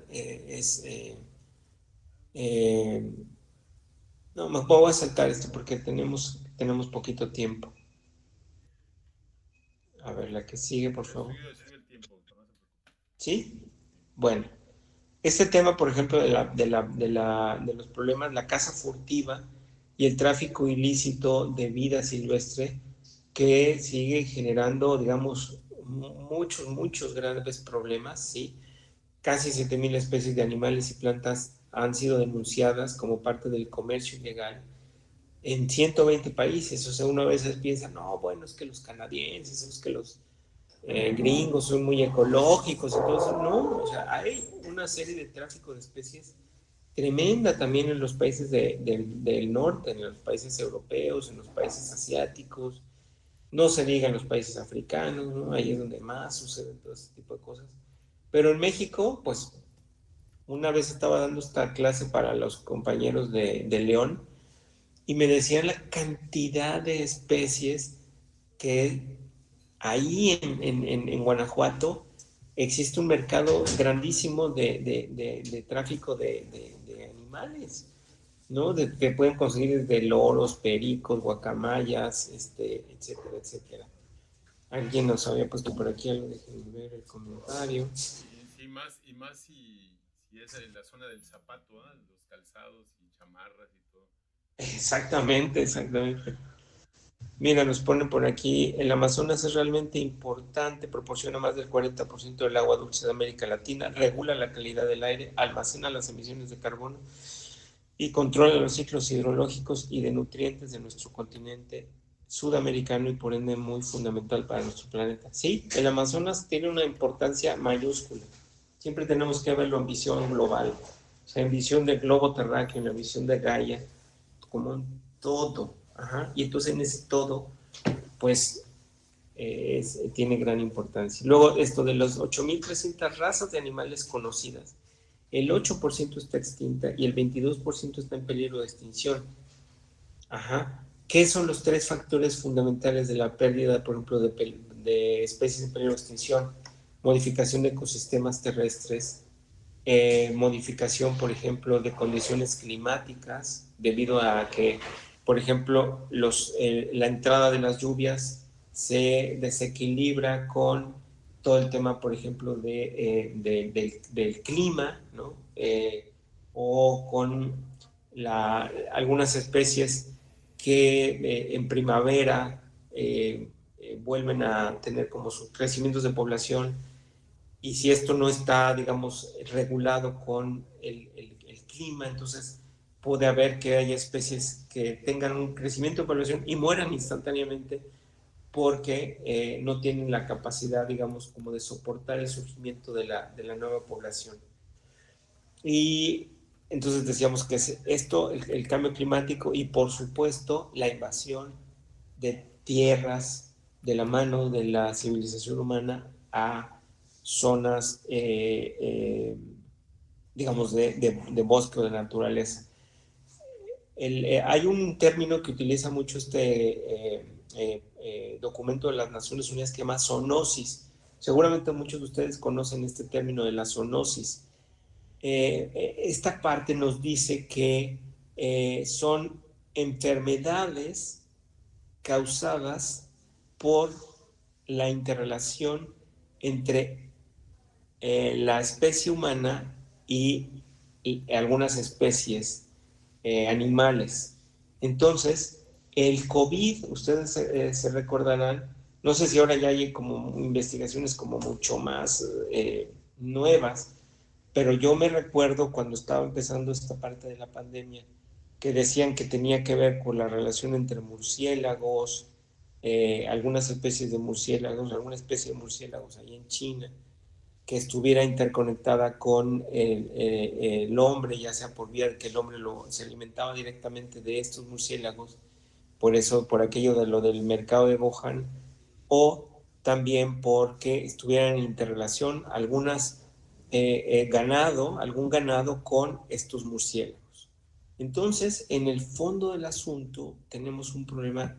no, me voy a saltar esto porque tenemos poquito tiempo. A ver, la que sigue, por favor. Sigue el tiempo, no se preocupe. ¿Sí? Bueno, este tema, por ejemplo, de los problemas, la caza furtiva y el tráfico ilícito de vida silvestre, que sigue generando, digamos, muchos graves problemas, ¿sí? Casi 7,000 especies de animales y plantas han sido denunciadas como parte del comercio ilegal en 120 países. O sea, uno a veces piensa, no, bueno, es que los canadienses, es que los gringos son muy ecológicos, entonces no, o sea, hay una serie de tráfico de especies tremenda también en los países del norte, en los países europeos, en los países asiáticos, no se diga en los países africanos, ¿no? Ahí es donde más suceden todo ese tipo de cosas. Pero en México, pues, una vez estaba dando esta clase para los compañeros de León y me decían la cantidad de especies que ahí en Guanajuato existe un mercado grandísimo de tráfico de animales, ¿no? Que pueden conseguir desde loros, pericos, guacamayas, etcétera, etcétera. Alguien nos había puesto por aquí algo, déjenme ver el comentario. Sí, más si y es en la zona del zapato, los calzados y chamarras y todo. Exactamente, exactamente. Mira, nos ponen por aquí, el Amazonas es realmente importante, proporciona más del 40% del agua dulce de América Latina, regula la calidad del aire, almacena las emisiones de carbono y controla los ciclos hidrológicos y de nutrientes de nuestro continente sudamericano y por ende muy fundamental para nuestro planeta. Sí, el Amazonas tiene una importancia mayúscula. Siempre tenemos que verlo en visión global, o sea, en visión de globo terráqueo, en la visión de Gaia, como un todo. Ajá. Y entonces en ese todo, pues, tiene gran importancia. Luego, esto de las 8.300 razas de animales conocidas, el 8% está extinta y el 22% está en peligro de extinción. Ajá. ¿Qué son los tres factores fundamentales de la pérdida, por ejemplo, de especies en peligro de extinción? Modificación de ecosistemas terrestres, modificación, por ejemplo, de condiciones climáticas, debido a que, por ejemplo, la entrada de las lluvias se desequilibra con todo el tema, por ejemplo, del clima, ¿no? O con algunas especies que en primavera vuelven a tener como sus crecimientos de población, y si esto no está, digamos, regulado con el clima, entonces puede haber que haya especies que tengan un crecimiento de población y mueran instantáneamente porque no tienen la capacidad, digamos, como de soportar el surgimiento de la nueva población. Y entonces decíamos que es esto, el cambio climático y por supuesto la invasión de tierras de la mano de la civilización humana a zonas, digamos, de bosque o de naturaleza. Hay un término que utiliza mucho documento de las Naciones Unidas que se llama zoonosis. Seguramente muchos de ustedes conocen este término de la zoonosis. Esta parte nos dice que son enfermedades causadas por la interrelación entre la especie humana y algunas especies animales. Entonces, el COVID, ustedes se recordarán, no sé si ahora ya hay como investigaciones como mucho más nuevas, pero yo me recuerdo cuando estaba empezando esta parte de la pandemia, que decían que tenía que ver con la relación entre murciélagos, algunas especies de murciélagos, alguna especie de murciélagos ahí en China, que estuviera interconectada con el hombre, ya sea por vía que el hombre se alimentaba directamente de estos murciélagos, por eso, por aquello de lo del mercado de Wuhan, o también porque estuvieran en interrelación algún ganado con estos murciélagos. Entonces, en el fondo del asunto, tenemos un problema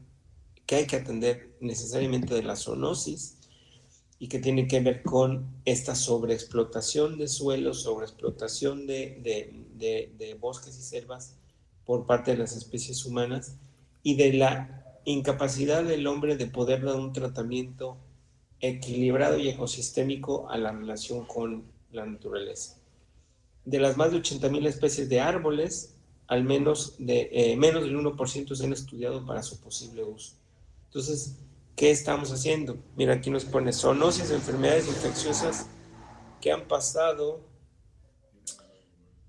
que hay que atender necesariamente de la zoonosis y que tiene que ver con esta sobreexplotación de suelos, sobreexplotación de bosques y selvas por parte de las especies humanas y de la incapacidad del hombre de poder dar un tratamiento equilibrado y ecosistémico a la relación con la naturaleza. De las más de 80,000 especies de árboles, al menos menos del 1% se han estudiado para su posible uso. Entonces, ¿qué estamos haciendo? Mira, aquí nos pone zoonosis, enfermedades infecciosas que han pasado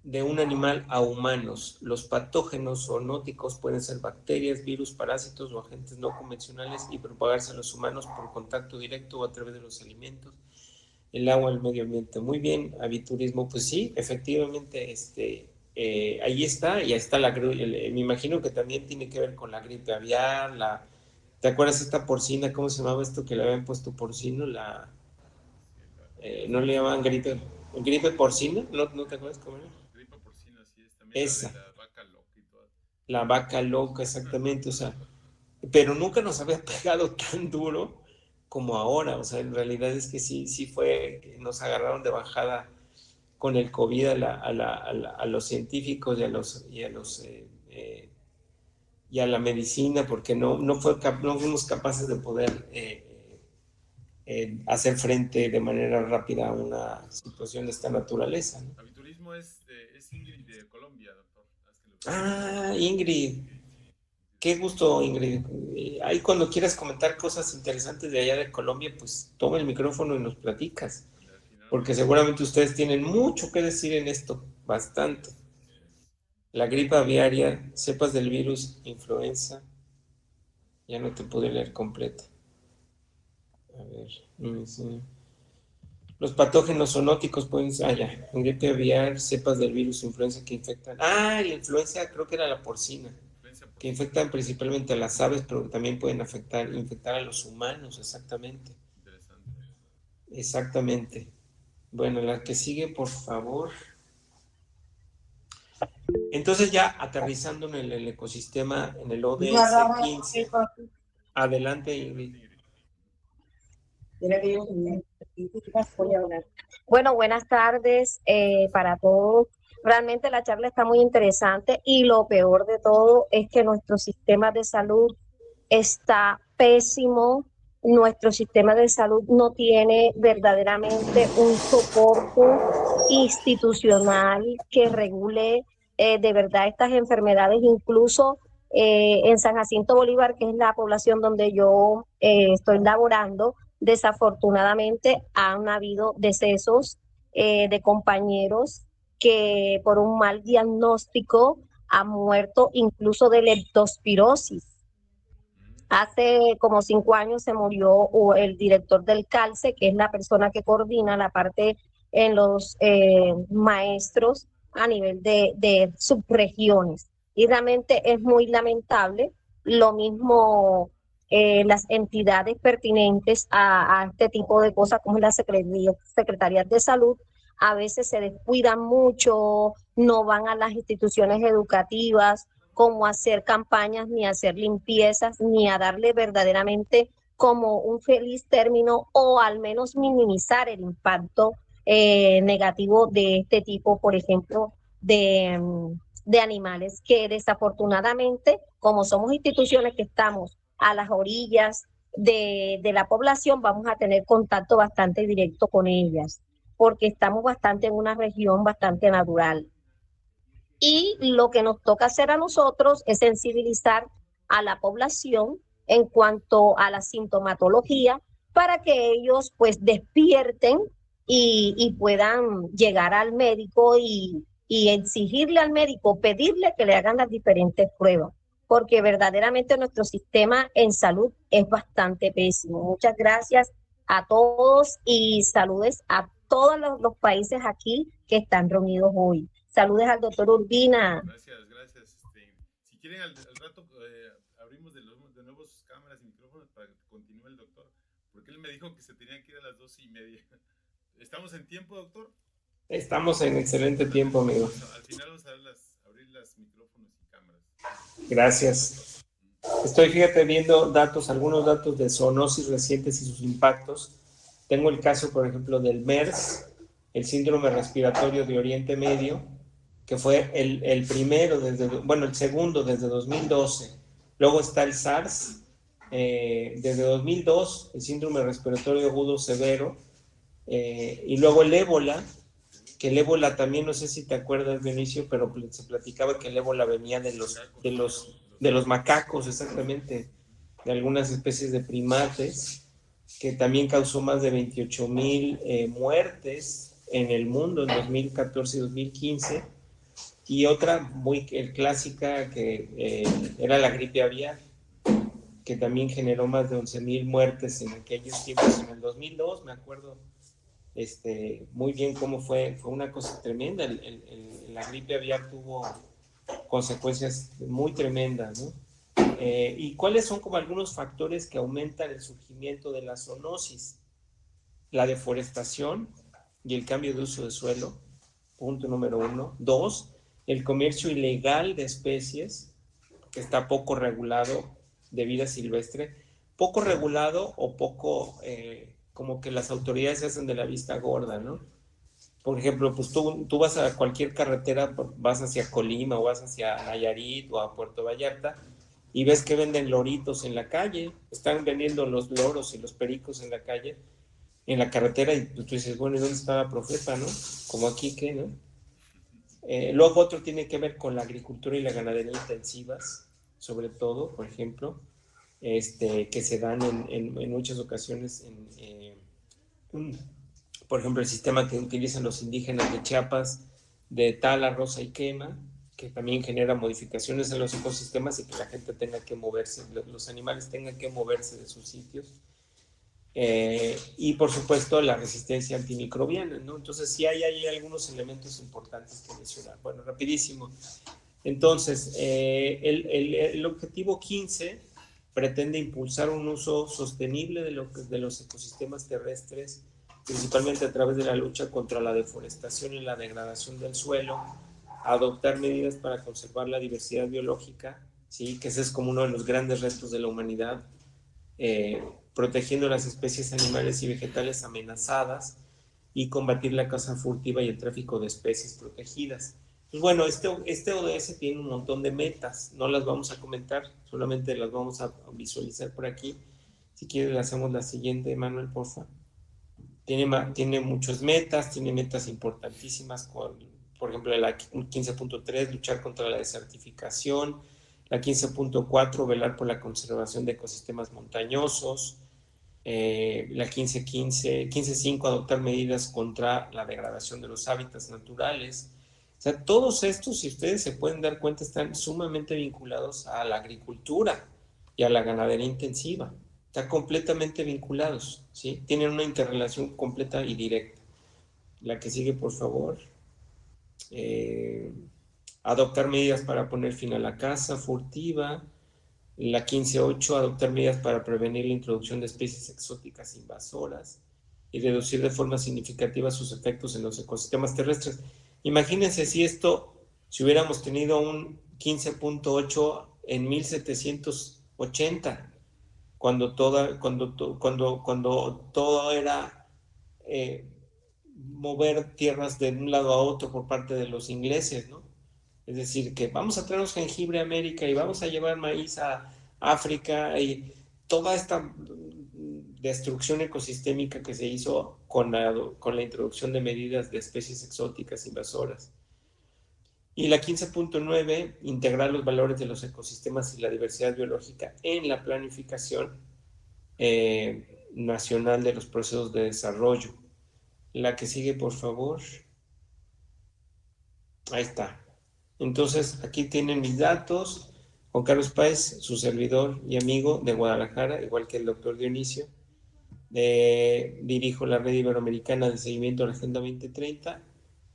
de un animal a humanos. Los patógenos zoonóticos pueden ser bacterias, virus, parásitos o agentes no convencionales y propagarse a los humanos por contacto directo o a través de los alimentos, el agua, el medio ambiente. Muy bien, aviturismo, pues sí, efectivamente, ahí está, y ahí está me imagino que también tiene que ver con la gripe aviar, ¿te acuerdas esta porcina? ¿Cómo se llamaba esto que le habían puesto porcino? ¿No le llamaban gripe porcina? ¿No te acuerdas cómo era? Gripe porcina, sí es. También Esa. la de la vaca loca y todo. La vaca loca, exactamente, o sea, pero nunca nos había pegado tan duro como ahora, o sea, en realidad es que sí fue, nos agarraron de bajada con el COVID a los científicos y a la medicina, porque no fuimos capaces de poder hacer frente de manera rápida a una situación de esta naturaleza, ¿no? mismo es Ingrid de Colombia, doctor. Ah, Ingrid. Qué gusto, Ingrid. Ahí cuando quieras comentar cosas interesantes de allá de Colombia, pues toma el micrófono y nos platicas. Porque seguramente ustedes tienen mucho que decir en esto, bastante. La gripe aviaria, cepas del virus, influenza. Ya no te pude leer completa. A ver, sí. Los patógenos zoonóticos pueden ser, ya, gripe aviar, cepas del virus, influenza que infectan. Ah, la influenza creo que era la porcina, que infectan principalmente a las aves, pero también pueden infectar a los humanos, exactamente. Interesante. Exactamente. Bueno, la que sigue, por favor. Entonces ya aterrizando en el ecosistema, en el ODS 15. Adelante, Ingrid. Bueno, buenas tardes para todos. Realmente la charla está muy interesante y lo peor de todo es que nuestro sistema de salud está pésimo. Nuestro sistema de salud no tiene verdaderamente un soporte institucional que regule de verdad estas enfermedades. Incluso en San Jacinto Bolívar, que es la población donde yo estoy laborando, desafortunadamente han habido decesos de compañeros que por un mal diagnóstico han muerto incluso de leptospirosis. Hace como 5 años se murió el director del CALCE, que es la persona que coordina la parte en los maestros a nivel de subregiones. Y realmente es muy lamentable. Lo mismo las entidades pertinentes a este tipo de cosas, como la Secretaría de Salud, a veces se descuidan mucho, no van a las instituciones educativas, como hacer campañas, ni hacer limpiezas, ni a darle verdaderamente como un feliz término o al menos minimizar el impacto negativo de este tipo, por ejemplo, de animales que desafortunadamente, como somos instituciones que estamos a las orillas de la población, vamos a tener contacto bastante directo con ellas, porque estamos bastante en una región bastante natural. Y lo que nos toca hacer a nosotros es sensibilizar a la población en cuanto a la sintomatología para que ellos pues despierten y puedan llegar al médico y exigirle al médico, pedirle que le hagan las diferentes pruebas, porque verdaderamente nuestro sistema en salud es bastante pésimo. Muchas gracias a todos y saludes a todos los países aquí que están reunidos hoy. Saludos al doctor Urbina. Gracias. Si quieren, al rato abrimos de nuevo sus cámaras y micrófonos para que continúe el doctor, porque él me dijo que se tenía que ir a las 12:30. ¿Estamos en tiempo, doctor? Estamos en excelente tiempo, amigo. Al final vamos a abrir las micrófonos y cámaras. Gracias. Estoy, fíjate, viendo algunos datos de zoonosis recientes y sus impactos. Tengo el caso, por ejemplo, del MERS, el síndrome respiratorio de Oriente Medio, que fue el primero, el segundo desde 2012. Luego está el SARS, desde 2002, el síndrome respiratorio agudo severo, y luego el ébola, que el ébola también, no sé si te acuerdas, Dionisio, pero se platicaba que el ébola venía de los macacos, exactamente, de algunas especies de primates, que también causó más de 28,000 muertes en el mundo en 2014 y 2015. Y otra muy clásica que era la gripe aviar, que también generó más de 11,000 muertes en aquellos tiempos, en el 2002, me acuerdo muy bien cómo fue una cosa tremenda. La gripe aviar tuvo consecuencias muy tremendas, ¿no? ¿Y cuáles son como algunos factores que aumentan el surgimiento de la zoonosis? La deforestación y el cambio de uso de suelo, punto número 1. 2, el comercio ilegal de especies, que está poco regulado, de vida silvestre, poco regulado o poco, como que las autoridades se hacen de la vista gorda, ¿no? Por ejemplo, pues tú vas a cualquier carretera, vas hacia Colima o vas hacia Nayarit o a Puerto Vallarta y ves que venden loritos en la calle, están vendiendo los loros y los pericos en la calle, en la carretera, y tú dices, bueno, ¿y dónde está la profeta, no? Como aquí, ¿qué, no? Luego otro tiene que ver con la agricultura y la ganadería intensivas, sobre todo, por ejemplo, que se dan en muchas ocasiones por ejemplo, el sistema que utilizan los indígenas de Chiapas de tala, roza y quema, que también genera modificaciones en los ecosistemas y que la gente tenga que moverse, los animales tengan que moverse de sus sitios. Y por supuesto la resistencia antimicrobiana, ¿no? Entonces sí hay algunos elementos importantes que mencionar. Bueno, rapidísimo. Entonces, el objetivo 15 pretende impulsar un uso sostenible de los ecosistemas terrestres, principalmente a través de la lucha contra la deforestación y la degradación del suelo, adoptar medidas para conservar la diversidad biológica, ¿sí? Que ese es como uno de los grandes retos de la humanidad, protegiendo las especies animales y vegetales amenazadas y combatir la caza furtiva y el tráfico de especies protegidas. Pues bueno, este ODS tiene un montón de metas, no las vamos a comentar, solamente las vamos a visualizar por aquí. Si quieres, le hacemos la siguiente, Manuel, por favor. Tiene muchas metas, tiene metas importantísimas, por ejemplo, la 15.3, luchar contra la desertificación, la 15.4, velar por la conservación de ecosistemas montañosos, la 15.5, adoptar medidas contra la degradación de los hábitats naturales. O sea, todos estos, si ustedes se pueden dar cuenta, están sumamente vinculados a la agricultura y a la ganadería intensiva. Están completamente vinculados, ¿sí? Tienen una interrelación completa y directa. La que sigue, por favor. Adoptar medidas para poner fin a la caza furtiva. La 15.8, adoptar medidas para prevenir la introducción de especies exóticas invasoras y reducir de forma significativa sus efectos en los ecosistemas terrestres. Imagínense si hubiéramos tenido un 15.8 en 1780, cuando todo era mover tierras de un lado a otro por parte de los ingleses, ¿no? Es decir, que vamos a traernos jengibre a América y vamos a llevar maíz a África, y toda esta destrucción ecosistémica que se hizo con la introducción de medidas de especies exóticas invasoras. Y la 15.9, integrar los valores de los ecosistemas y la diversidad biológica en la planificación nacional de los procesos de desarrollo. La que sigue, por favor. Ahí está. Entonces, aquí tienen mis datos. Juan Carlos Páez, su servidor y amigo de Guadalajara, igual que el doctor Dionisio. Dirijo la red iberoamericana de seguimiento a la Agenda 2030,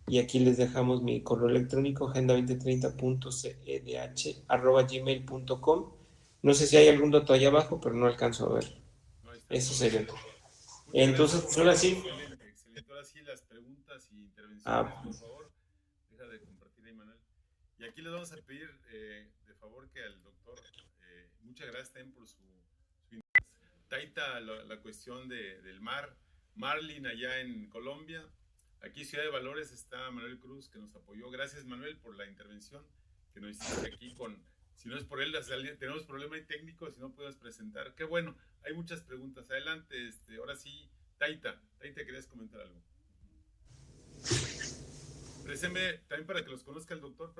y aquí les dejamos mi correo electrónico, agenda2030.cedh@gmail.com. No sé si hay algún dato allá abajo, pero no alcanzo a ver. Eso sería todo. Entonces, pues ahora sí. Excelente. Ahora sí, las preguntas y intervenciones, por favor. Deja de compartir ahí, Manuel. Y aquí les vamos a pedir de favor que al doctor, muchas gracias también por su Taita, la cuestión del mar. Marlin allá en Colombia. Aquí Ciudad de Valores está Manuel Cruz, que nos apoyó. Gracias, Manuel, por la intervención que nos hiciste aquí si no es por él, tenemos problema técnico, si no puedes presentar. Qué bueno, hay muchas preguntas. Adelante, ahora sí, Taita, ¿querías comentar algo? Presénteme, también para que los conozca el doctor,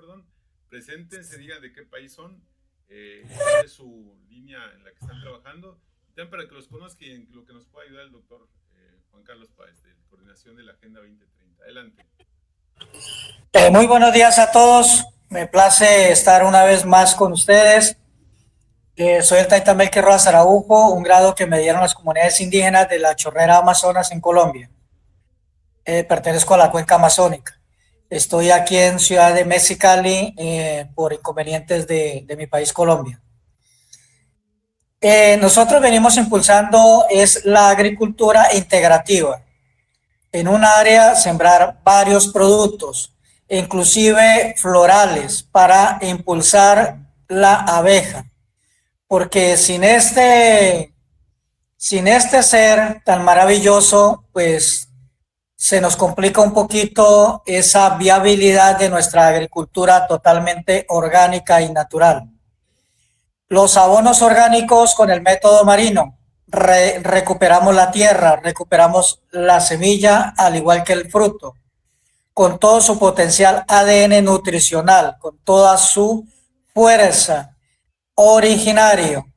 preséntense, digan de qué país son, cuál es su línea en la que están trabajando, y también para que los conozca y en lo que nos pueda ayudar el doctor Juan Carlos Páez, de Coordinación de la Agenda 2030. Adelante. Muy buenos días a todos. Me place estar una vez más con ustedes. Soy el Taita Melker Rojas Araujo, un grado que me dieron las comunidades indígenas de la Chorrera Amazonas en Colombia. Pertenezco a la cuenca amazónica. Estoy aquí en Ciudad de Mexicali por inconvenientes de mi país, Colombia. Nosotros venimos impulsando es la agricultura integrativa. En un área sembrar varios productos, inclusive florales, para impulsar la abeja. Porque sin este ser tan maravilloso, pues se nos complica un poquito esa viabilidad de nuestra agricultura totalmente orgánica y natural. Los abonos orgánicos con el método marino, recuperamos la tierra, recuperamos la semilla al igual que el fruto. con todo su potencial ADN nutricional, con toda su fuerza, originario.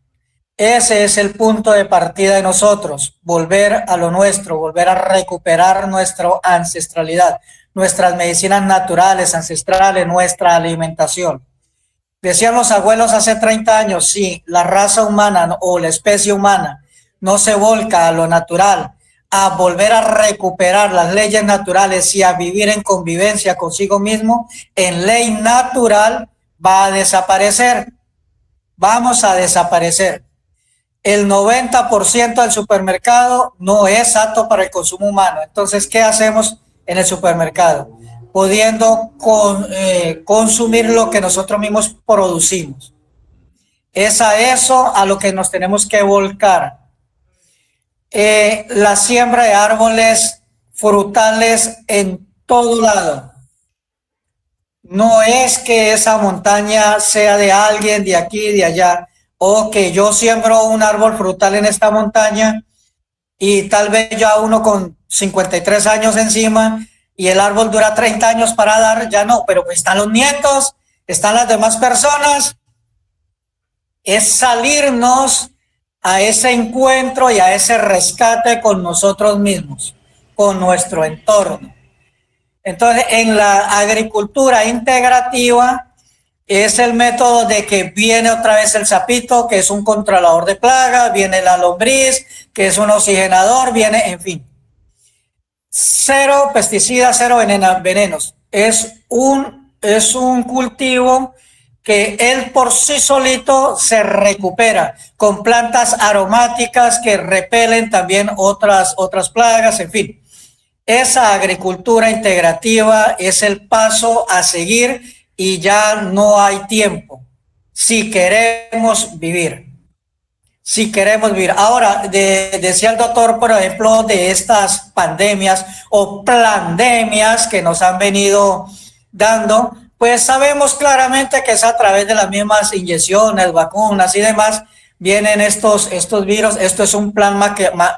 Ese es el punto de partida de nosotros, volver a lo nuestro, volver a recuperar nuestra ancestralidad, nuestras medicinas naturales, ancestrales, nuestra alimentación. Decían los abuelos hace 30 años, si la raza humana o la especie humana no se volca a lo natural, a volver a recuperar las leyes naturales y a vivir en convivencia consigo mismo, en ley natural va a desaparecer. Vamos a desaparecer. El 90% del supermercado no es apto para el consumo humano. Entonces, ¿qué hacemos en el supermercado? Pudiendo consumir lo que nosotros mismos producimos. Es a eso a lo que nos tenemos que volcar. La siembra de árboles frutales en todo lado. No es que esa montaña sea de alguien de aquí, de allá, o que yo siembro un árbol frutal en esta montaña y tal vez ya uno con 53 años encima y el árbol dura 30 años para dar, ya no, pero pues están los nietos, están las demás personas. Es salirnos a ese encuentro y a ese rescate con nosotros mismos, con nuestro entorno. Entonces, en la agricultura integrativa es el método de que viene otra vez el sapito, que es un controlador de plagas, viene la lombriz, que es un oxigenador, viene, en fin. Cero pesticidas, cero venenos. Es un cultivo que él por sí solito se recupera con plantas aromáticas que repelen también otras plagas, en fin. Esa agricultura integrativa es el paso a seguir y ya no hay tiempo si queremos vivir. Si queremos vivir. Ahora, decía el doctor, por ejemplo, de estas pandemias o plandemias que nos han venido dando, pues sabemos claramente que es a través de las mismas inyecciones, vacunas y demás, vienen estos virus. Esto es un plan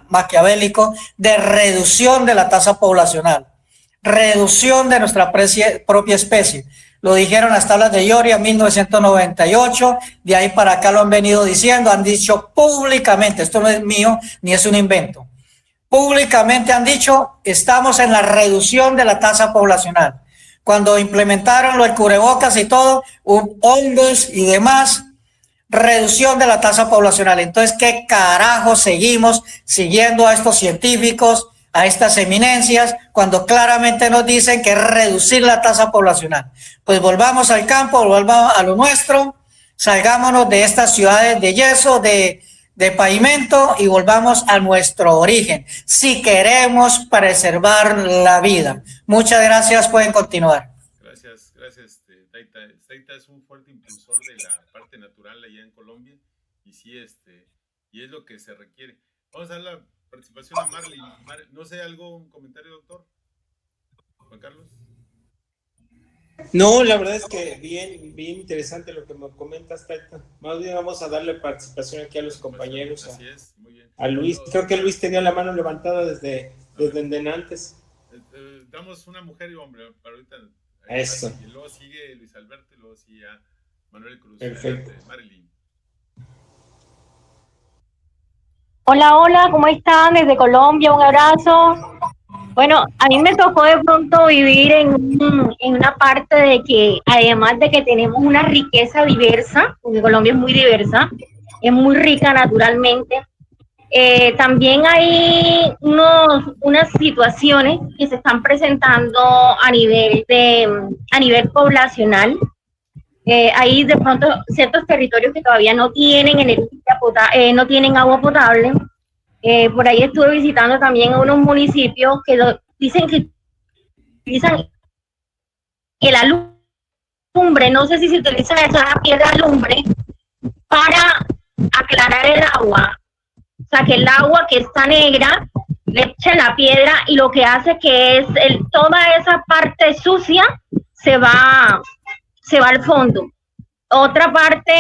maquiavélico de reducción de la tasa poblacional, reducción de nuestra propia especie. Lo dijeron las tablas de Ioria en 1998, de ahí para acá lo han venido diciendo, han dicho públicamente, esto no es mío ni es un invento, públicamente han dicho, estamos en la reducción de la tasa poblacional. Cuando implementaron lo del cubrebocas y todo, hongos y demás, reducción de la tasa poblacional. Entonces, ¿qué carajo seguimos siguiendo a estos científicos, a estas eminencias, cuando claramente nos dicen que es reducir la tasa poblacional? Pues volvamos al campo, volvamos a lo nuestro, salgámonos de estas ciudades de yeso, de pavimento y volvamos a nuestro origen, si queremos preservar la vida. Muchas gracias, pueden continuar. Gracias, Taita. Taita es un fuerte impulsor de la parte natural allá en Colombia y sí, y es lo que se requiere. Vamos a dar la participación a Marley. No sé, un comentario, doctor Juan Carlos. No, la verdad es que bien interesante lo que me comentas, Taita. Más bien vamos a darle participación aquí a los compañeros. Así es, muy bien. A Luis, creo que Luis tenía la mano levantada desde antes. Damos una mujer y hombre para ahorita. Eso. Y luego sigue Luis Alberto y luego sigue a Manuel Cruz. Perfecto. Marilyn. Hola, ¿cómo están? Desde Colombia, un abrazo. Bueno, a mí me tocó de pronto vivir en una parte de que, además de que tenemos una riqueza diversa, porque Colombia es muy diversa, es muy rica naturalmente, también hay unas situaciones que se están presentando a nivel poblacional. Hay de pronto ciertos territorios que todavía no tienen no tienen agua potable. Por ahí estuve visitando también unos municipios que dicen que utilizan el alumbre, no sé si se utiliza esa piedra alumbre para aclarar el agua. O sea, que el agua que está negra le echan la piedra y lo que hace que es toda esa parte sucia se va al fondo. Otra parte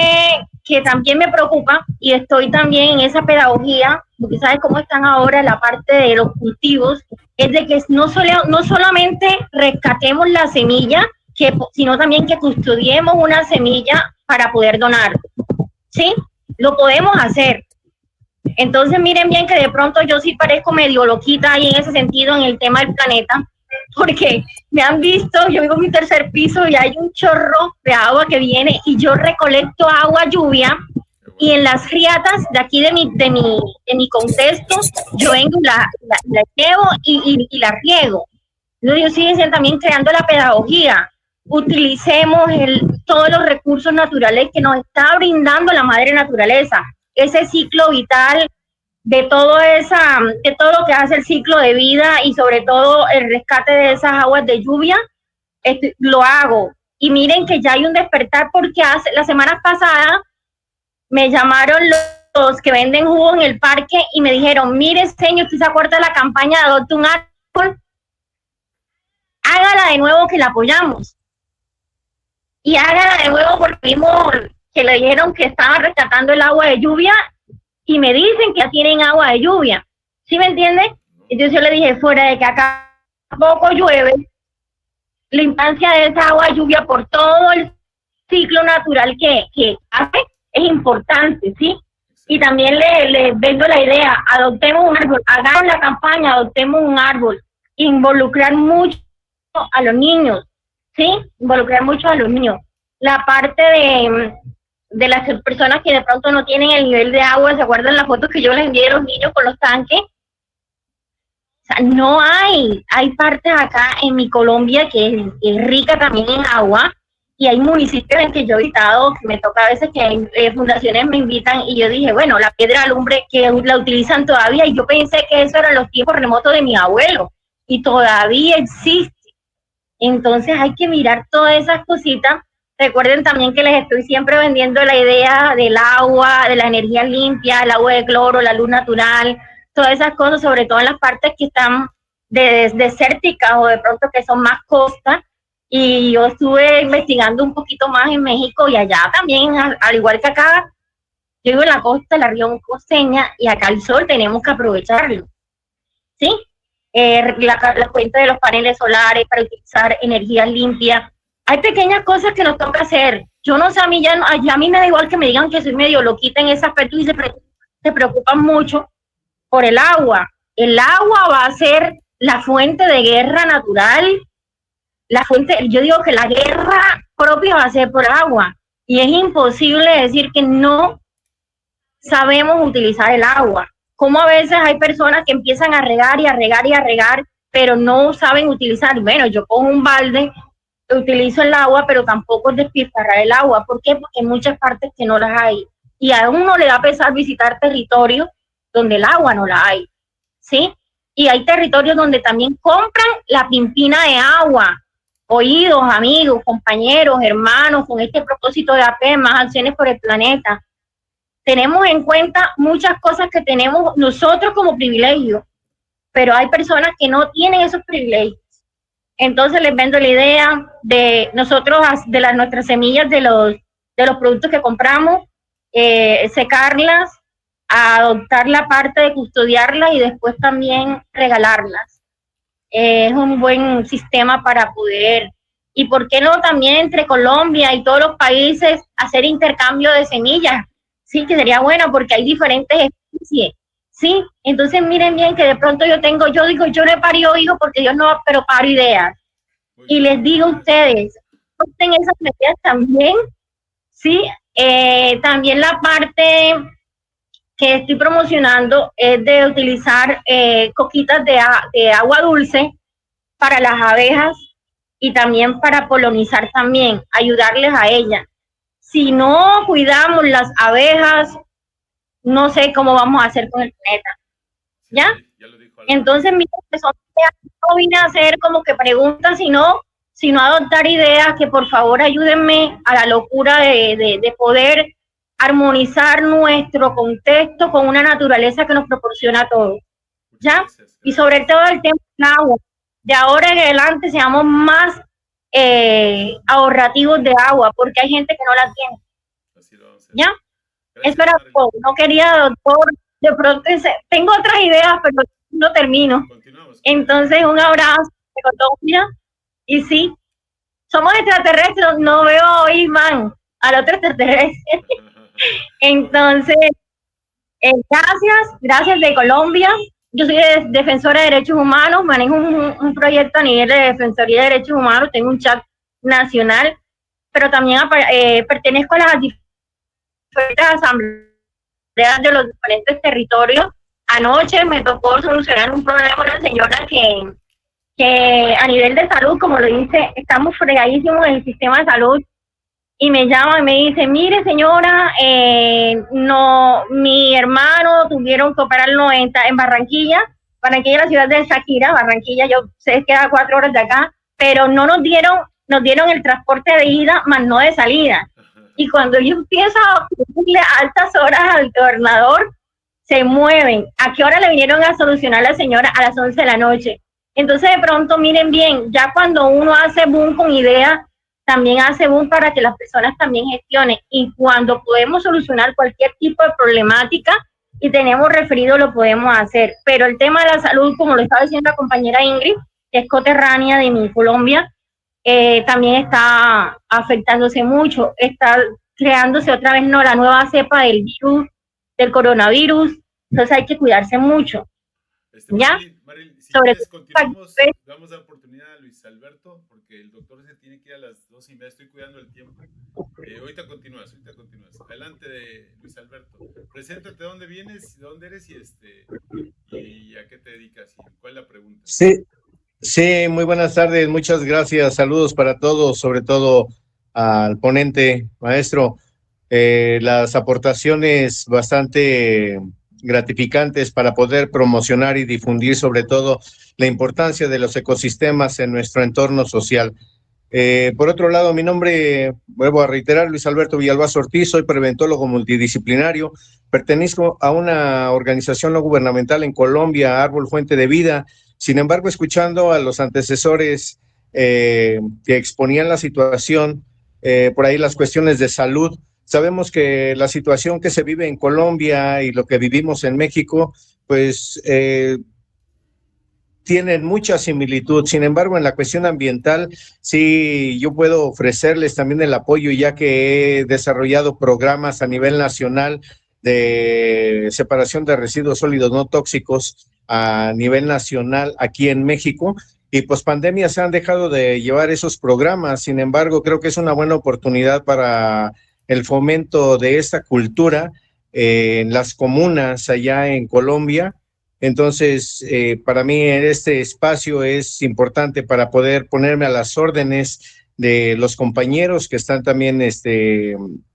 que también me preocupa, y estoy también en esa pedagogía, porque sabes cómo están ahora la parte de los cultivos, es de que no solamente rescatemos la semilla, sino también que custodiemos una semilla para poder donar, ¿sí? Lo podemos hacer. Entonces miren bien que de pronto yo sí parezco medio loquita ahí en ese sentido en el tema del planeta, porque me han visto, yo vivo en mi tercer piso y hay un chorro de agua que viene y yo recolecto agua lluvia y en las riatas de aquí de mi contexto yo vengo y la llevo y la riego. Ellos siguen también creando la pedagogía. Utilicemos todos los recursos naturales que nos está brindando la madre naturaleza, ese ciclo vital de todo lo que hace el ciclo de vida y sobre todo el rescate de esas aguas de lluvia, lo hago. Y miren que ya hay un despertar porque la semana pasada me llamaron los que venden jugos en el parque y me dijeron, mire señor, ¿usted se acuerda de la campaña de Adopta un Árbol? Hágala de nuevo que la apoyamos. Y hágala de nuevo porque vimos que le dijeron que estaban rescatando el agua de lluvia y me dicen que ya tienen agua de lluvia. ¿Sí me entiende? Entonces yo le dije, fuera de que acá poco llueve, la importancia de esa agua de lluvia por todo el ciclo natural que hace es importante, ¿sí? Y también le vendo la idea, adoptemos un árbol, hagamos la campaña, adoptemos un árbol, involucrar mucho a los niños, ¿sí? Involucrar mucho a los niños. La parte de las personas que de pronto no tienen el nivel de agua, ¿se acuerdan las fotos que yo les envié de los niños con los tanques? O sea, no hay partes acá en mi Colombia que es rica también en agua, y hay municipios en que yo he visitado, me toca a veces que fundaciones me invitan, y yo dije, bueno, la piedra alumbre que la utilizan todavía, y yo pensé que eso eran los tiempos remotos de mi abuelo, y todavía existe. Entonces hay que mirar todas esas cositas. Recuerden también que les estoy siempre vendiendo la idea del agua, de la energía limpia, el agua de cloro, la luz natural, todas esas cosas, sobre todo en las partes que están desérticas o de pronto que son más costas. Y yo estuve investigando un poquito más en México y allá también, al igual que acá, yo vivo en la costa, la región costeña, y acá el sol tenemos que aprovecharlo, ¿sí? La cuenta de los paneles solares para utilizar energía limpia. Hay pequeñas cosas que nos toca hacer. Yo no sé, a mí me da igual que me digan que soy medio loquita en ese aspecto y se preocupan mucho por el agua. El agua va a ser la fuente de guerra natural. Yo digo que la guerra propia va a ser por agua. Y es imposible decir que no sabemos utilizar el agua. Como a veces hay personas que empiezan a regar y a regar y a regar, pero no saben utilizar. Bueno, yo cojo un balde, utilizo el agua, pero tampoco es despilfarrar el agua. ¿Por qué? Porque hay muchas partes que no las hay. Y a uno le va a pesar visitar territorios donde el agua no la hay, ¿sí? Y hay territorios donde también compran la pimpina de agua. Oídos, amigos, compañeros, hermanos, con este propósito de AP, más acciones por el planeta. Tenemos en cuenta muchas cosas que tenemos nosotros como privilegios, pero hay personas que no tienen esos privilegios. Entonces les vendo la idea de nosotros, de nuestras semillas, de los productos que compramos, secarlas, adoptar la parte de custodiarlas y después también regalarlas. Es un buen sistema para poder, y por qué no también entre Colombia y todos los países hacer intercambio de semillas. Sí, que sería bueno porque hay diferentes especies, ¿sí? Entonces miren bien que de pronto yo digo, yo no he parido hijos porque Dios no, pero paro ideas. Y les digo a ustedes, en esas medidas también, ¿sí? También la parte que estoy promocionando es de utilizar coquitas de agua dulce para las abejas y también para polinizar también, ayudarles a ellas. Si no cuidamos las abejas, no sé cómo vamos a hacer con el planeta. ¿Ya? Entonces, no vine a hacer como que preguntas, sino adoptar ideas que por favor ayúdenme a la locura de poder armonizar nuestro contexto con una naturaleza que nos proporciona todo. ¿Ya? Y sobre todo el tema del agua. De ahora en adelante seamos más ahorrativos de agua, porque hay gente que no la tiene. ¿Ya? Eso era todo. No quería, doctor, de pronto tengo otras ideas, pero no termino. Continuamos. Entonces, un abrazo de Colombia. Y sí, somos extraterrestres, no veo hoy, man, al otro extraterrestre. Entonces, gracias de Colombia. Yo soy defensora de derechos humanos, manejo un proyecto a nivel de defensoría de derechos humanos, tengo un chat nacional, pero también pertenezco a las diferentes asambleas de los diferentes territorios. Anoche me tocó solucionar un problema con una señora que a nivel de salud, como lo dice, estamos fregadísimos en el sistema de salud, y me llama y me dice, mire señora, no, mi hermano tuvieron que operarlo en Barranquilla es la ciudad de Shakira, Barranquilla, yo sé que queda 4 horas de acá, pero no nos dieron el transporte de ida, más no de salida. Y cuando yo empiezo a pedirle altas horas al gobernador, se mueven. ¿A qué hora le vinieron a solucionar a la señora? A las 11 de la noche. Entonces, de pronto, miren bien, ya cuando uno hace boom con ideas, también hace boom para que las personas también gestionen. Y cuando podemos solucionar cualquier tipo de problemática y tenemos referido, lo podemos hacer. Pero el tema de la salud, como lo estaba diciendo la compañera Ingrid, que es coterránea de mi Colombia, también está afectándose mucho. Está creándose otra vez la nueva cepa del virus, del coronavirus. Entonces hay que cuidarse mucho. ¿Ya? Marilyn, si sobre continuamos, damos la oportunidad a Luis Alberto, porque el doctor se tiene que ir a las 2:30, estoy cuidando el tiempo. Ahorita continúas. Adelante, Luis Alberto. Preséntate, ¿dónde vienes? ¿De dónde eres? Y a qué te dedicas. ¿Cuál es la pregunta? Sí, muy buenas tardes, muchas gracias, saludos para todos, sobre todo al ponente, maestro. Las aportaciones bastante gratificantes para poder promocionar y difundir sobre todo la importancia de los ecosistemas en nuestro entorno social. Por otro lado, mi nombre, vuelvo a reiterar, Luis Alberto Villalbazo Ortiz, soy preventólogo multidisciplinario, pertenezco a una organización no gubernamental en Colombia, Árbol Fuente de Vida. Sin embargo, escuchando a los antecesores que exponían la situación, por ahí las cuestiones de salud, sabemos que la situación que se vive en Colombia y lo que vivimos en México, pues tienen mucha similitud. Sin embargo, en la cuestión ambiental, sí, yo puedo ofrecerles también el apoyo, ya que he desarrollado programas a nivel nacional de separación de residuos sólidos no tóxicos a nivel nacional aquí en México. Y pues pandemia se han dejado de llevar esos programas. Sin embargo, creo que es una buena oportunidad para el fomento de esta cultura en las comunas allá en Colombia. Entonces, para mí este espacio es importante para poder ponerme a las órdenes de los compañeros que están también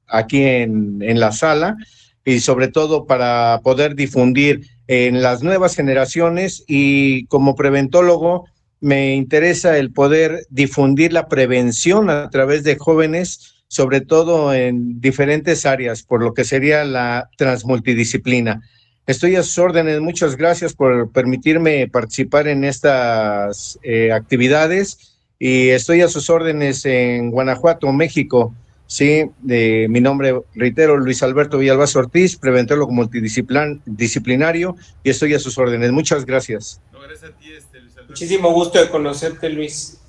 aquí en la sala, y sobre todo para poder difundir en las nuevas generaciones. Y como preventólogo me interesa el poder difundir la prevención a través de jóvenes, sobre todo en diferentes áreas, por lo que sería la transmultidisciplina. Estoy a sus órdenes, muchas gracias por permitirme participar en estas actividades, y estoy a sus órdenes en Guanajuato, México. Sí, mi nombre, reitero, Luis Alberto Villalbazo Ortiz, preventólogo multidisciplinario, y estoy a sus órdenes. Muchas gracias. No, gracias a ti, Luis Alberto. Muchísimo gusto de conocerte, Luis.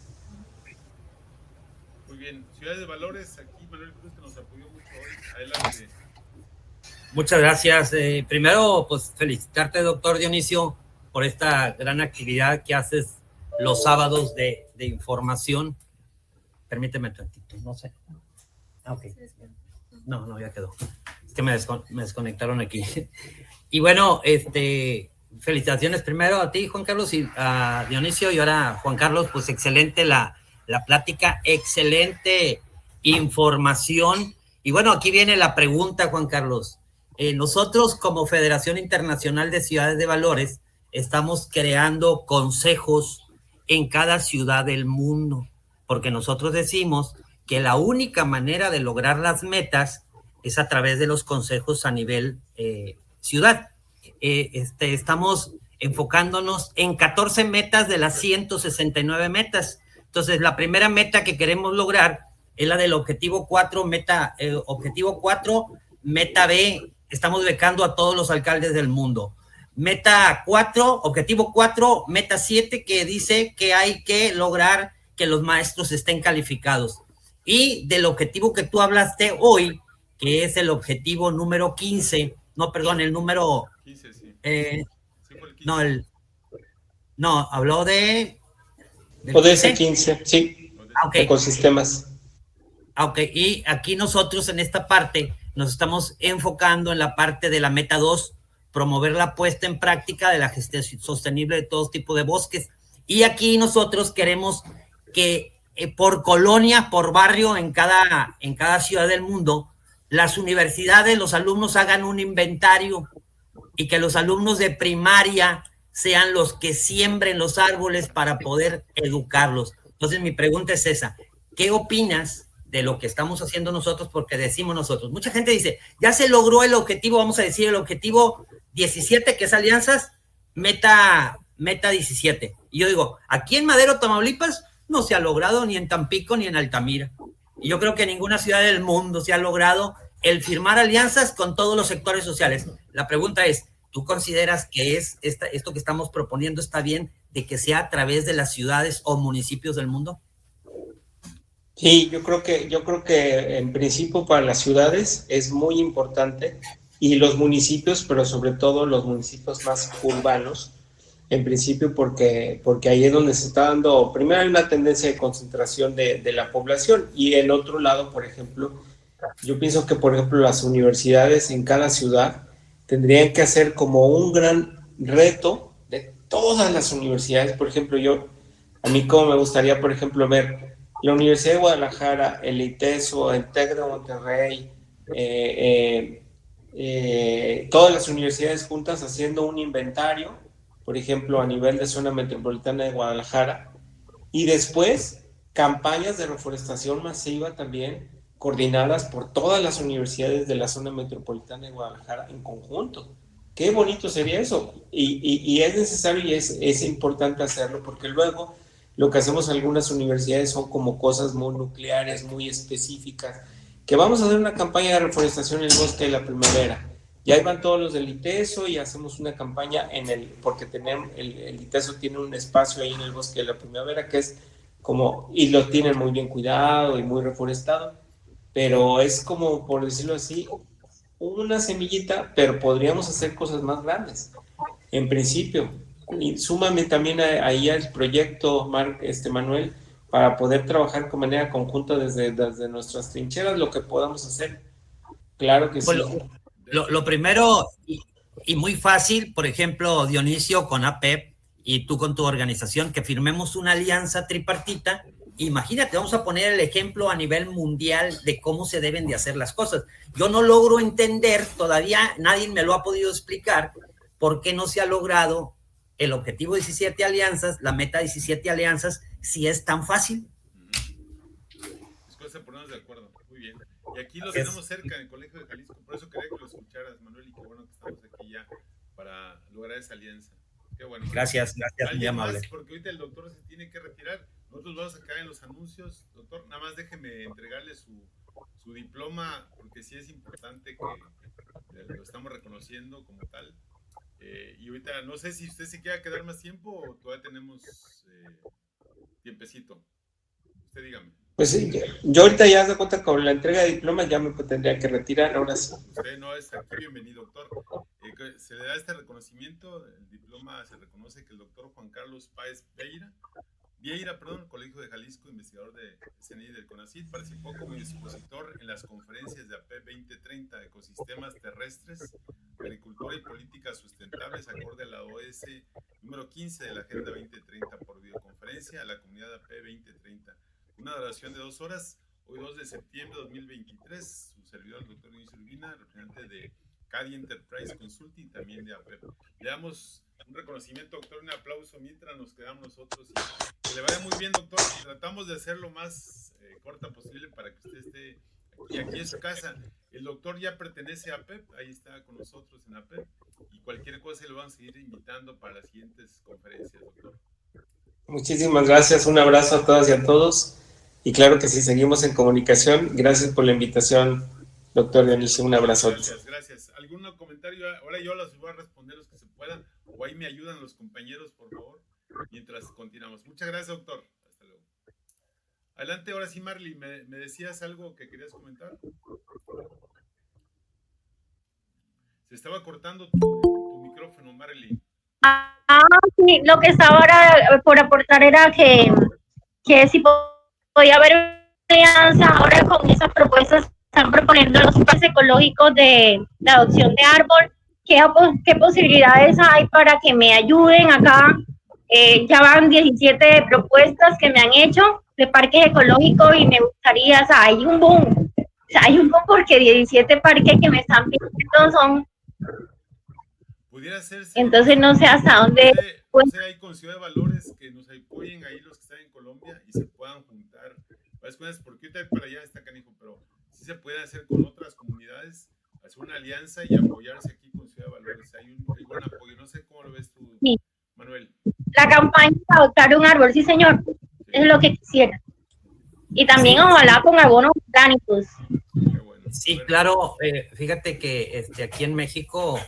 Muy bien, Ciudades de Valores, aquí Manuel Cruz, que nos apoyó mucho hoy. Adelante. Muchas gracias. Primero, pues felicitarte, doctor Dionisio, por esta gran actividad que haces los sábados de información. Permíteme tantito, no sé. Ok. No, ya quedó. Es que me desconectaron aquí. Y bueno, felicitaciones primero a ti, Juan Carlos, y a Dionisio, y ahora Juan Carlos, pues excelente la plática, excelente información. Y bueno, aquí viene la pregunta, Juan Carlos. Nosotros como Federación Internacional de Ciudades de Valores estamos creando consejos en cada ciudad del mundo, porque nosotros decimos que la única manera de lograr las metas es a través de los consejos a nivel ciudad. Estamos enfocándonos en 14 metas de las 169 metas. Entonces, la primera meta que queremos lograr es la del objetivo 4, meta B, estamos becando a todos los alcaldes del mundo. Meta 4, objetivo 4, meta 7, que dice que hay que lograr que los maestros estén calificados. Y del objetivo que tú hablaste hoy, que es el objetivo número 15, no, perdón, el número... 15, sí. Sí fue el 15. No, habló de... ODS 15, sí. Okay. Ecosistemas. Ok, y aquí nosotros en esta parte nos estamos enfocando en la parte de la meta 2, promover la puesta en práctica de la gestión sostenible de todo tipo de bosques. Y aquí nosotros queremos que por colonia, por barrio, en cada ciudad del mundo, las universidades, los alumnos hagan un inventario y que los alumnos de primaria sean los que siembren los árboles para poder educarlos. Entonces mi pregunta es esa, ¿qué opinas de lo que estamos haciendo nosotros? Porque decimos nosotros, mucha gente dice, ya se logró el objetivo, vamos a decir el objetivo 17, que es alianzas, meta 17. Y yo digo, aquí en Madero, Tamaulipas, no se ha logrado ni en Tampico ni en Altamira. Y yo creo que en ninguna ciudad del mundo se ha logrado el firmar alianzas con todos los sectores sociales. La pregunta es, ¿tú consideras que esto que estamos proponiendo está bien de que sea a través de las ciudades o municipios del mundo? Sí, yo creo que en principio para las ciudades es muy importante, y los municipios, pero sobre todo los municipios más urbanos, en principio porque ahí es donde se está dando, primero hay una tendencia de concentración de la población, y en otro lado, por ejemplo, yo pienso que, por ejemplo, las universidades en cada ciudad tendrían que hacer como un gran reto de todas las universidades. Por ejemplo, a mí como me gustaría, por ejemplo, ver la Universidad de Guadalajara, el ITESO, el TEC de Monterrey, todas las universidades juntas haciendo un inventario, por ejemplo, a nivel de zona metropolitana de Guadalajara, y después campañas de reforestación masiva también coordinadas por todas las universidades de la zona metropolitana de Guadalajara en conjunto. Qué bonito sería eso, y es necesario y es importante hacerlo, porque luego lo que hacemos en algunas universidades son como cosas muy nucleares, muy específicas, que vamos a hacer una campaña de reforestación en el bosque de la primavera. Y ahí van todos los del ITESO y hacemos una campaña porque tenemos, el ITESO tiene un espacio ahí en el bosque de la primavera que es como, y lo tienen muy bien cuidado y muy reforestado, pero es como, por decirlo así, una semillita, pero podríamos hacer cosas más grandes, en principio. Y súmame también ahí al proyecto, Manuel, para poder trabajar de manera conjunta desde nuestras trincheras, lo que podamos hacer. Claro que pues sí. Lo primero, y muy fácil, por ejemplo, Dionisio con APEP y tú con tu organización, que firmemos una alianza tripartita. Imagínate, vamos a poner el ejemplo a nivel mundial de cómo se deben de hacer las cosas. Yo no logro entender, todavía nadie me lo ha podido explicar, por qué no se ha logrado el objetivo 17 alianzas, la meta 17 alianzas, si es tan fácil. Es cosa de ponernos de acuerdo, muy bien. Y aquí lo tenemos cerca, en el Colegio de Jalisco, por eso quería que lo escucharas, Manuel, y qué bueno que estamos aquí ya para lograr esa alianza. Qué bueno. Gracias, muy amable. Más, porque ahorita el doctor se tiene que retirar. Nosotros vamos a caer en los anuncios. Doctor, nada más déjeme entregarle su diploma, porque sí es importante que lo estamos reconociendo como tal. Y ahorita no sé si usted se quiera quedar más tiempo o todavía tenemos tiempecito. Usted dígame. Pues sí, yo ahorita ya de cuenta con la entrega de diploma ya me tendría que retirar, ahora sí. Usted no es aquí bienvenido, doctor. Se le da este reconocimiento, el diploma se reconoce que el doctor Juan Carlos Páez Vieira, Colegio de Jalisco, investigador de CNI del CONACYT, participó como expositor en las conferencias de AP 2030, Ecosistemas Terrestres, Agricultura y Políticas Sustentables, acorde a la OS número 15 de la Agenda 2030 por videoconferencia a la comunidad AP 2030. Una duración de 2 horas, hoy 2 de septiembre de 2023, su servidor, el doctor Dionisio Urbina, representante de CADI Enterprise Consulting, también de APEP. Le damos un reconocimiento, doctor, un aplauso mientras nos quedamos nosotros. Y que le vaya muy bien, doctor. Tratamos de hacer lo más corta posible para que usted esté aquí en su casa. El doctor ya pertenece a APEP, ahí está con nosotros en APEP, y cualquier cosa le van a seguir invitando para las siguientes conferencias, doctor. Muchísimas gracias, un abrazo a todas y a todos, y claro que sí, seguimos en comunicación. Gracias por la invitación, doctor Dionisio, un abrazo. Gracias. ¿Algún comentario? Ahora yo los voy a responder los que se puedan, o ahí me ayudan los compañeros, por favor, mientras continuamos. Muchas gracias, doctor. Hasta luego. Adelante, ahora sí, Marley, ¿me decías algo que querías comentar? Se estaba cortando tu micrófono, Marley. Sí, lo que estaba ahora por aportar era que si podía haber una alianza ahora con esas propuestas que están proponiendo los parques ecológicos de adopción de árbol, ¿qué posibilidades hay para que me ayuden acá? Ya van 17 propuestas que me han hecho de parques ecológicos y me gustaría, o sea, hay un boom, porque 17 parques que me están pidiendo son... Pudiera hacerse. Entonces no sé hasta dónde... No sé, hay con Ciudad de Valores que nos apoyen ahí los que están en Colombia y se puedan juntar varias cosas, porque ahorita para allá está canijo, pero sí se puede hacer con otras comunidades, hacer una alianza y apoyarse aquí con Ciudad de Valores. Hay un buen apoyo, no sé cómo lo ves tú, sí. Manuel. La campaña para adoptar un árbol, sí señor, sí. Es lo que quisiera. Y también ojalá con abonos orgánicos. Bueno. Sí, claro, fíjate que aquí en México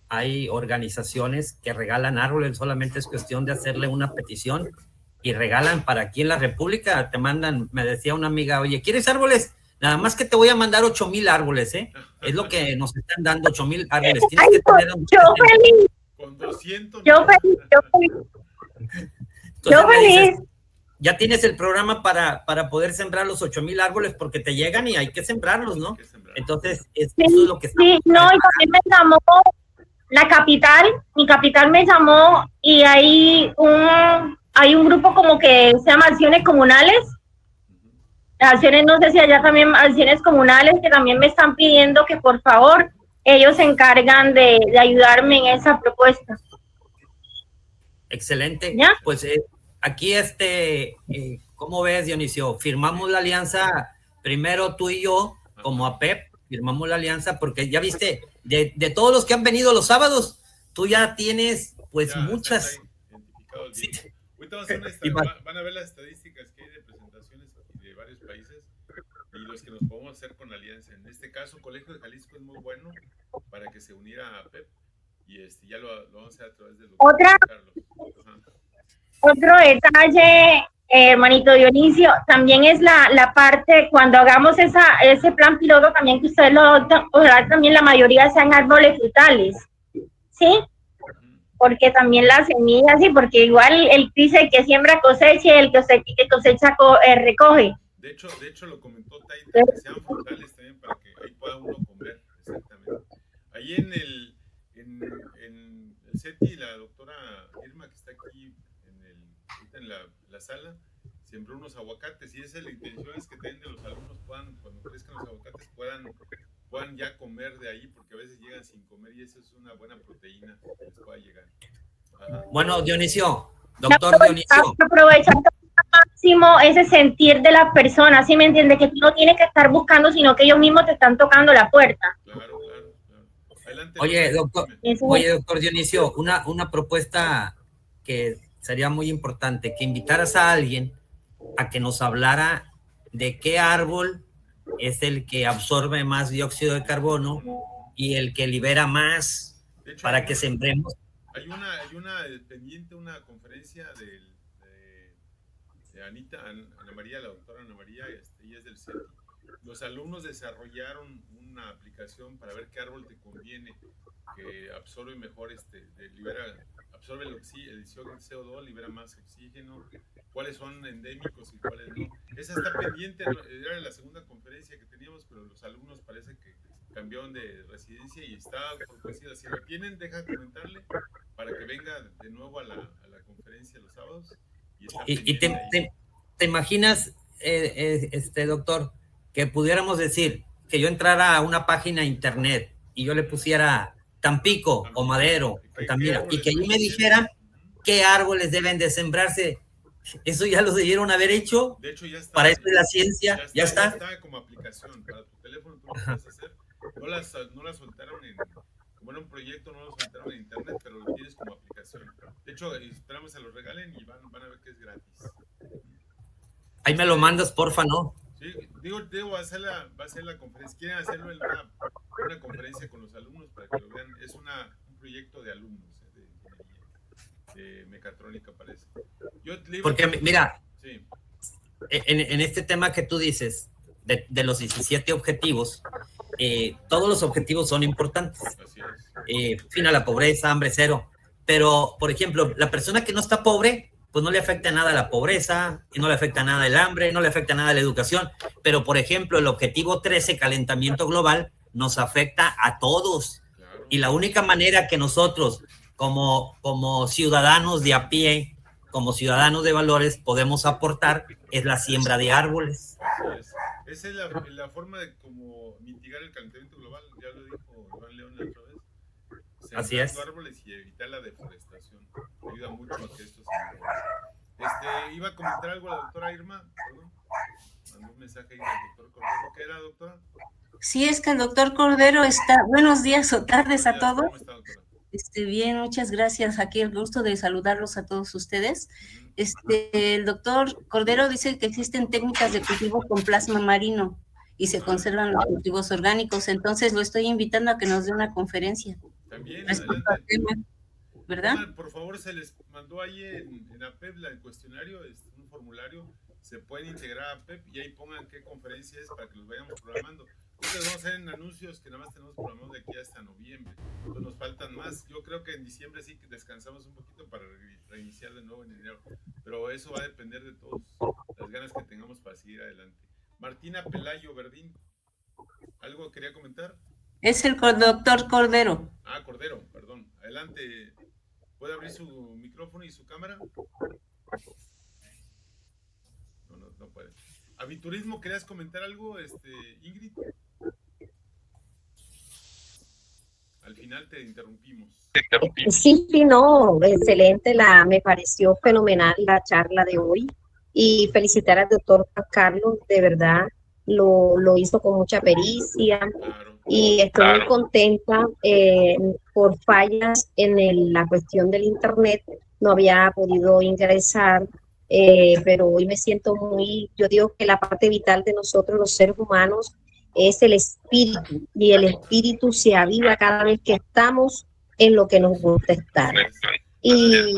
hay organizaciones que regalan árboles, solamente es cuestión de hacerle una petición y regalan para aquí en la República, te mandan, me decía una amiga, oye, ¿quieres árboles? Nada más que te voy a mandar 8,000 árboles, es lo que nos están dando, 8,000 árboles. Tienes que tener yo feliz. Con 200. Yo feliz. Yo feliz. Ya tienes el programa para poder sembrar los 8,000 árboles porque te llegan y hay que sembrarlos, ¿no? Entonces, eso es lo que está. Sí, no, y también me llamó la capital, mi capital me llamó y hay un grupo como que se llama Acciones Comunales. Acciones, no sé si allá también Acciones Comunales, que también me están pidiendo que por favor ellos se encargan de ayudarme en esa propuesta. Excelente. ¿Ya? Pues aquí ¿cómo ves, Dionisio? Firmamos la alianza, primero tú y yo, como APEP, firmamos la alianza porque ya viste, de todos los que han venido los sábados, tú ya tienes pues ya, muchas. Sí. Ahorita van a ver las estadísticas que hay de presentaciones de varios países y los que nos podemos hacer con la alianza. En este caso, Colegio de Jalisco es muy bueno para que se uniera a PEP y ya lo vamos a hacer a través de Otro detalle, hermanito Dionisio, también es la parte, cuando hagamos ese plan piloto, también que ustedes lo adoptan, ojalá también la mayoría sean árboles frutales, ¿sí? Porque también las semillas, sí, porque igual él dice que siembra cosecha y el que cosecha recoge. De hecho lo comentó Taita, que sean frutales también para que ahí pueda uno comer, exactamente. Ahí en el CETI, la doctora Irma, que está aquí en la sala, sembró unos aguacates y esa es la intención, es que también de los alumnos puedan, cuando crezcan los aguacates, puedan ya comer de ahí, porque a veces llegan sin comer y eso es una buena proteína que les pueda llegar. Ajá. Bueno, Dionisio, doctor Dionisio. Aprovechar al máximo ese sentir de las personas, ¿sí me entiende? Que tú no tienes que estar buscando, sino que ellos mismos te están tocando la puerta. Claro. Adelante, oye, doctor Dionisio, una propuesta que sería muy importante, que invitaras a alguien a que nos hablara de qué árbol es el que absorbe más dióxido de carbono y el que libera más, hecho, para que sembremos. Hay una pendiente, una conferencia de Ana María, la doctora Ana María, ella es del CETI. Los alumnos desarrollaron una aplicación para ver qué árbol te conviene, que absorbe mejor, absorbe el CO2, libera más oxígeno, cuáles son endémicos y cuáles no. Esa está pendiente, era la segunda conferencia que teníamos, pero los alumnos parece que cambiaron de residencia y está propuesta. Si lo tienen, deja comentarle para que venga de nuevo a la conferencia los sábados. Y te imaginas, doctor, que pudiéramos decir que yo entrara a una página de internet y yo le pusiera Tampico o Madero, Altamira, y que ahí me dijera qué árboles deben de sembrarse? Eso ya lo debieron haber hecho. De hecho, ya está. Para eso es la ciencia. Ya está. Ya está como aplicación para tu teléfono, tú lo puedes hacer. No la soltaron como era un proyecto, no lo soltaron en internet, pero lo tienes como aplicación. De hecho, esperamos que se lo regalen y van a ver que es gratis. Ahí me lo mandas, porfa, ¿no? Sí, digo, va a ser la conferencia. Quieren hacerlo en una conferencia con los alumnos para que lo vean. Es un proyecto de alumnos de ingeniería, de mecatrónica, parece. Porque, mira, sí. en este tema que tú dices, de los 17 objetivos, todos los objetivos son importantes. Así es. Fin a la pobreza, hambre cero. Pero, por ejemplo, la persona que no está pobre, pues no le afecta nada la pobreza, y no le afecta nada el hambre, no le afecta nada la educación. Pero, por ejemplo, el objetivo 13, calentamiento global, nos afecta a todos. Claro. Y la única manera que nosotros, como ciudadanos de a pie, como ciudadanos de valores, podemos aportar es la siembra de árboles. Así es. Esa es la forma de como mitigar el calentamiento global, ya lo dijo Iván León la otra vez. Así es. Árboles y evitar la deforestación. Ayuda mucho a que esto se mejore. Iba a comentar algo la doctora Irma, perdón. Mandó un mensaje ahí al doctor Cordero. ¿Qué era, doctora? Sí, es que el doctor Cordero está. Buenos días o tardes a todos. ¿Cómo está, doctora? Bien, muchas gracias. Aquí el gusto de saludarlos a todos ustedes. El doctor Cordero dice que existen técnicas de cultivo con plasma marino y se conservan los cultivos orgánicos. Entonces lo estoy invitando a que nos dé una conferencia. También, respecto al tema, ¿verdad? Por favor, se les mandó ahí en APEP el cuestionario, un formulario. Se pueden integrar a APEP y ahí pongan qué conferencia es para que los vayamos programando. Entonces vamos a hacer en anuncios que nada más tenemos programados de aquí hasta noviembre. Entonces nos faltan más. Yo creo que en diciembre sí que descansamos un poquito para reiniciar de nuevo en enero. Pero eso va a depender de todas las ganas que tengamos para seguir adelante. Martina Pelayo Verdín, ¿algo quería comentar? Es el doctor Cordero. Cordero, perdón. Adelante. ¿Puede abrir su micrófono y su cámara? No puede. ¿Aviturismo querías comentar algo, Ingrid? Al final te interrumpimos. Sí, no, excelente, me pareció fenomenal la charla de hoy y felicitar al doctor Juan Carlos, de verdad, lo hizo con mucha pericia. Claro. Y estoy muy contenta por fallas en la cuestión del internet, no había podido ingresar, pero hoy me siento yo digo que la parte vital de nosotros los seres humanos es el espíritu, y el espíritu se aviva cada vez que estamos en lo que nos gusta estar. Y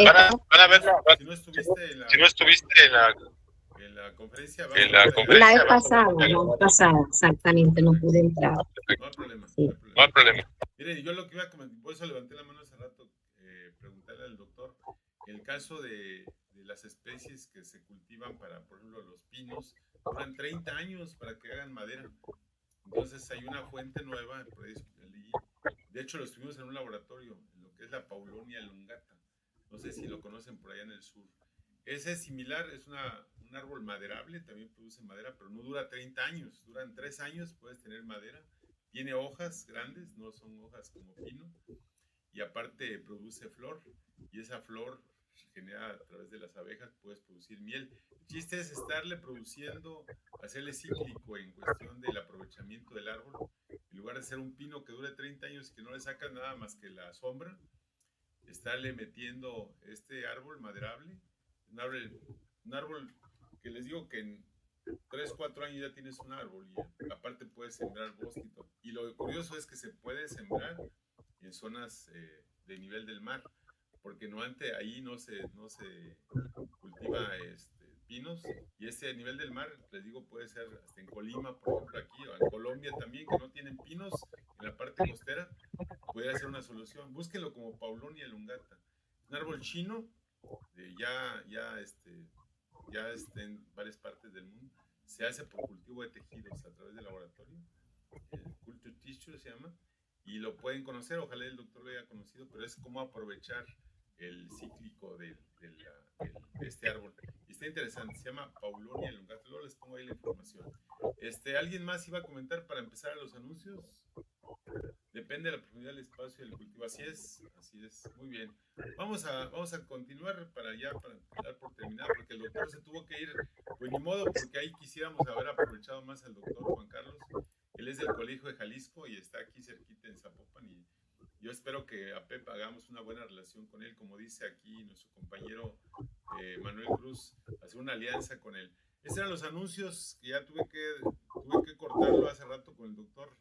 van a verla. Si no estuviste en la conferencia, la vez pasada, exactamente, no pude entrar. No hay problema. Sí. No hay problema. Miren, yo lo que iba a comentar, por eso levanté la mano hace rato, preguntarle al doctor, el caso de las especies que se cultivan para, por ejemplo, los pinos, duran 30 años para que hagan madera. Entonces hay una fuente nueva, de hecho lo estuvimos en un laboratorio, en lo que es la Paulonia elongata. No sé si lo conocen por allá en el sur. Ese es similar, es un árbol maderable, también produce madera, pero no dura 30 años, duran 3 años, puedes tener madera. Tiene hojas grandes, no son hojas como pino, y aparte produce flor, y esa flor genera a través de las abejas, puedes producir miel. El chiste es estarle produciendo, hacerle cíclico en cuestión del aprovechamiento del árbol. En lugar de ser un pino que dure 30 años y que no le sacas nada más que la sombra, estarle metiendo este árbol maderable, un árbol que les digo que en 3, 4 años ya tienes un árbol y aparte puedes sembrar bosque y todo. Y lo curioso es que se puede sembrar en zonas de nivel del mar, porque ahí no se cultiva pinos, y ese nivel del mar, les digo, puede ser hasta en Colima, por ejemplo, aquí, o en Colombia también, que no tienen pinos en la parte costera, puede ser una solución. Búsquenlo como Paulonia elongata, un árbol chino, ya en varias partes del mundo, se hace por cultivo de tejidos a través del laboratorio, Culture Tissue se llama, y lo pueden conocer, ojalá el doctor lo haya conocido, pero es cómo aprovechar el cíclico de este árbol. Y está interesante, se llama Paulonia elongata. Luego les pongo ahí la información. ¿Alguien más iba a comentar para empezar a los anuncios? Depende de la profundidad del espacio y el cultivo. Así es. Muy bien. Vamos a continuar para dar por terminado, porque el doctor se tuvo que ir. Pues ni modo, porque ahí quisiéramos haber aprovechado más al doctor Juan Carlos. Él es del Colegio de Jalisco y está aquí cerquita en Zapopan, y yo espero que a Pep hagamos una buena relación con él, como dice aquí nuestro compañero Manuel Cruz, hacer una alianza con él. Estos eran los anuncios que ya tuve que cortarlo hace rato con el doctor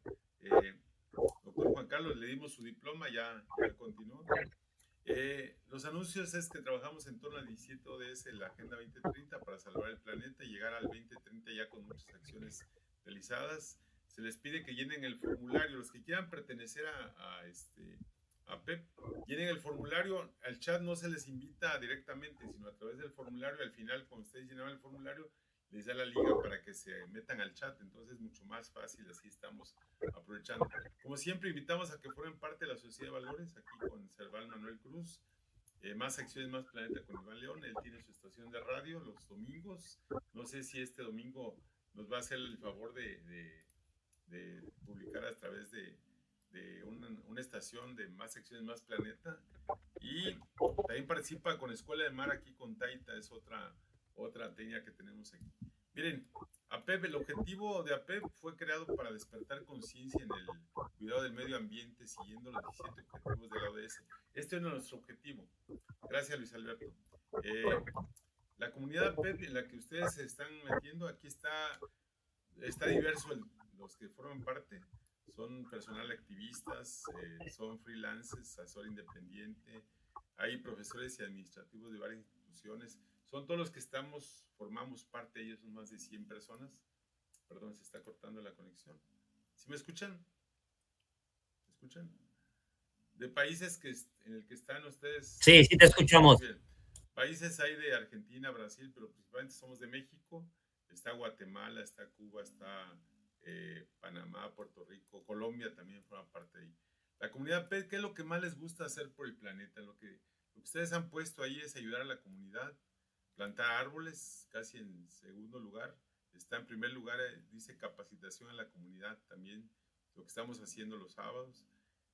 Juan Carlos. Le dimos su diploma, ya continuó. Los anuncios es que trabajamos en torno al 17 ODS, la Agenda 2030, para salvar el planeta y llegar al 2030 ya con muchas acciones realizadas. Se les pide que llenen el formulario. Los que quieran pertenecer a PEP, llenen el formulario. Al chat no se les invita directamente, sino a través del formulario. Al final, cuando ustedes llenaban el formulario, les da la liga para que se metan al chat. Entonces es mucho más fácil, así estamos aprovechando. Como siempre, invitamos a que formen parte de la Sociedad de Valores, aquí con Serval Manuel Cruz. Más Acciones, Más Planeta con Iván León. Él tiene su estación de radio los domingos. No sé si este domingo nos va a hacer el favor de publicar a través de una estación de Más Acciones, Más Planeta. Y también participa con Escuela de Mar aquí con Taita, es otra técnica que tenemos aquí. Miren, APEP, el objetivo de APEP fue creado para despertar conciencia en el cuidado del medio ambiente siguiendo los 17 objetivos de la ODS. Este es nuestro objetivo. Gracias, Luis Alberto. La comunidad APEP en la que ustedes se están metiendo, aquí está diverso los que forman parte. Son personal activistas, son freelancers, asesor independiente, hay profesores y administrativos de varias instituciones. Son todos los que formamos parte de ellos, son más de 100 personas. Perdón, se está cortando la conexión. ¿Sí me escuchan? ¿Me escuchan? De países en el que están ustedes. Sí, sí te escuchamos. Países hay de Argentina, Brasil, pero principalmente somos de México. Está Guatemala, está Cuba, está Panamá, Puerto Rico, Colombia también forma parte de ahí. La comunidad PEP, ¿qué es lo que más les gusta hacer por el planeta? Lo que ustedes han puesto ahí es ayudar a la comunidad, plantar árboles, casi en segundo lugar. Está en primer lugar, dice capacitación a la comunidad también, lo que estamos haciendo los sábados.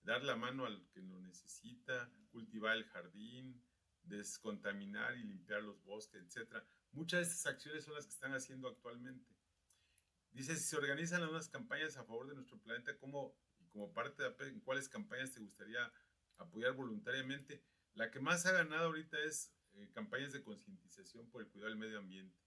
Dar la mano al que lo necesita, cultivar el jardín, descontaminar y limpiar los bosques, etc. Muchas de estas acciones son las que están haciendo actualmente. Dice, si se organizan unas campañas a favor de nuestro planeta, como parte de APEP, ¿en cuáles campañas te gustaría apoyar voluntariamente? La que más ha ganado ahorita es campañas de concientización por el cuidado del medio ambiente.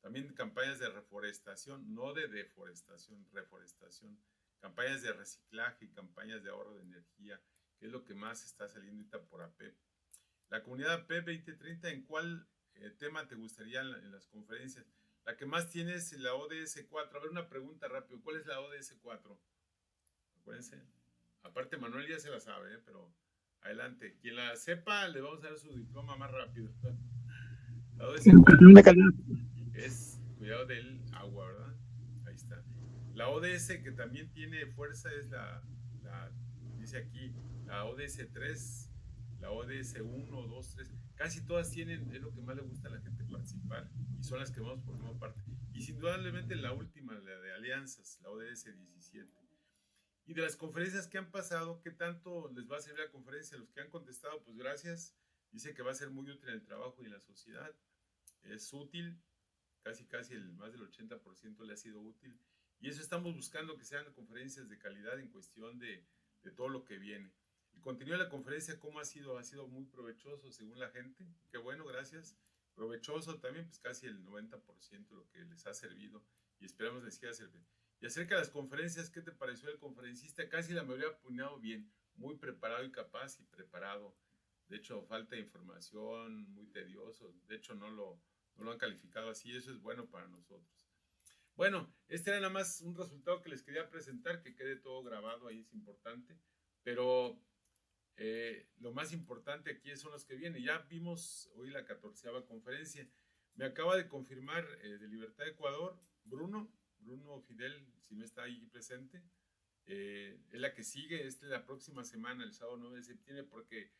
También campañas de reforestación, no de deforestación, reforestación. Campañas de reciclaje y campañas de ahorro de energía, que es lo que más está saliendo ahorita por APEP. La comunidad APEP 2030, ¿en cuál tema te gustaría en las conferencias? La que más tiene es la ODS 4. A ver, una pregunta rápido. ¿Cuál es la ODS 4? Acuérdense. Aparte, Manuel ya se la sabe, pero adelante. Quien la sepa, le vamos a dar su diploma más rápido. La ODS 4 es cuidado del agua, ¿verdad? Ahí está. La ODS que también tiene fuerza es dice aquí, la ODS 3, la ODS 1, 2, 3. Casi todas tienen, es lo que más le gusta a la gente participar y son las que vamos formando parte. Y sin indudablemente la última, la de alianzas, la ODS 17. Y de las conferencias que han pasado, ¿qué tanto les va a servir la conferencia? Los que han contestado, pues gracias. Dice que va a ser muy útil en el trabajo y en la sociedad. Es útil, casi más del 80% le ha sido útil. Y eso estamos buscando, que sean conferencias de calidad en cuestión de todo lo que viene. El contenido de la conferencia, ¿cómo ha sido? Ha sido muy provechoso según la gente. Qué bueno, gracias. Provechoso también, pues casi el 90% lo que les ha servido y esperamos les siga servir. Y acerca de las conferencias, ¿qué te pareció el conferencista? Casi la mayoría ha apuñado bien, muy preparado y capaz y preparado. De hecho, falta de información, muy tedioso. De hecho, no lo han calificado así. Eso es bueno para nosotros. Bueno, este era nada más un resultado que les quería presentar, que quede todo grabado, ahí es importante. Pero lo más importante aquí son los que vienen. Ya vimos hoy la 14ª conferencia. Me acaba de confirmar de Libertad de Ecuador, Bruno Fidel, si no está ahí presente. Es la que sigue, es la próxima semana, el sábado 9 de septiembre, porque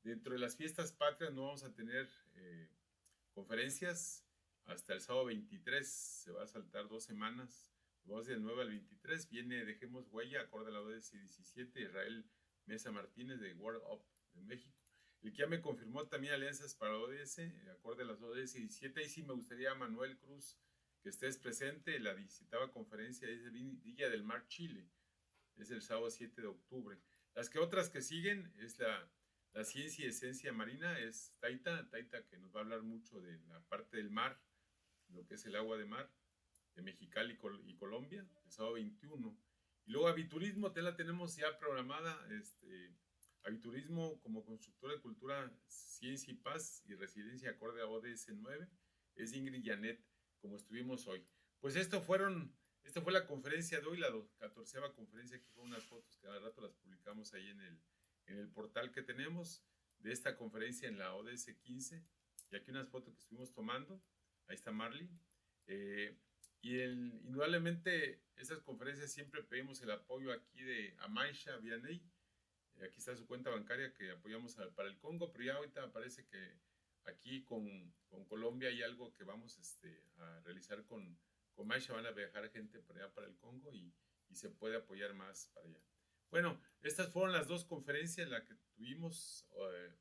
dentro de las fiestas patrias no vamos a tener conferencias hasta el sábado 23. Se va a saltar 2 semanas. Vamos del 9 al 23. Viene Dejemos Huella, acorde a la ODS 17, Israel Mesa Martínez de World Up de México. El que ya me confirmó también alianzas para ODS, acorde a las ODS 17. Ahí sí me gustaría, Manuel Cruz, que estés presente. La 17ª conferencia es de Villa del Mar, Chile. Es el sábado 7 de octubre. Las otras que siguen es la ciencia y esencia marina, es Taita, que nos va a hablar mucho de la parte del mar lo que es el agua de mar de Mexicali y Colombia, el sábado 21. Y luego Aviturismo, la tenemos ya programada, Aviturismo como constructora de cultura, ciencia y paz y residencia acorde a ODS 9, es Ingrid Janet, como estuvimos hoy. Pues esta fue la conferencia de hoy, la 14ª conferencia, que fue unas fotos que al rato las publicamos ahí en el portal que tenemos de esta conferencia en la ODS 15, y aquí unas fotos que estuvimos tomando, ahí está Marley, indudablemente esas conferencias siempre pedimos el apoyo aquí de Amaisha Vianney. Aquí está su cuenta bancaria que apoyamos para el Congo, pero ya ahorita parece que aquí con Colombia hay algo que vamos a realizar con Maisha. Van a viajar gente para allá, para el Congo, y se puede apoyar más para allá. Bueno, estas fueron las dos conferencias, la que tuvimos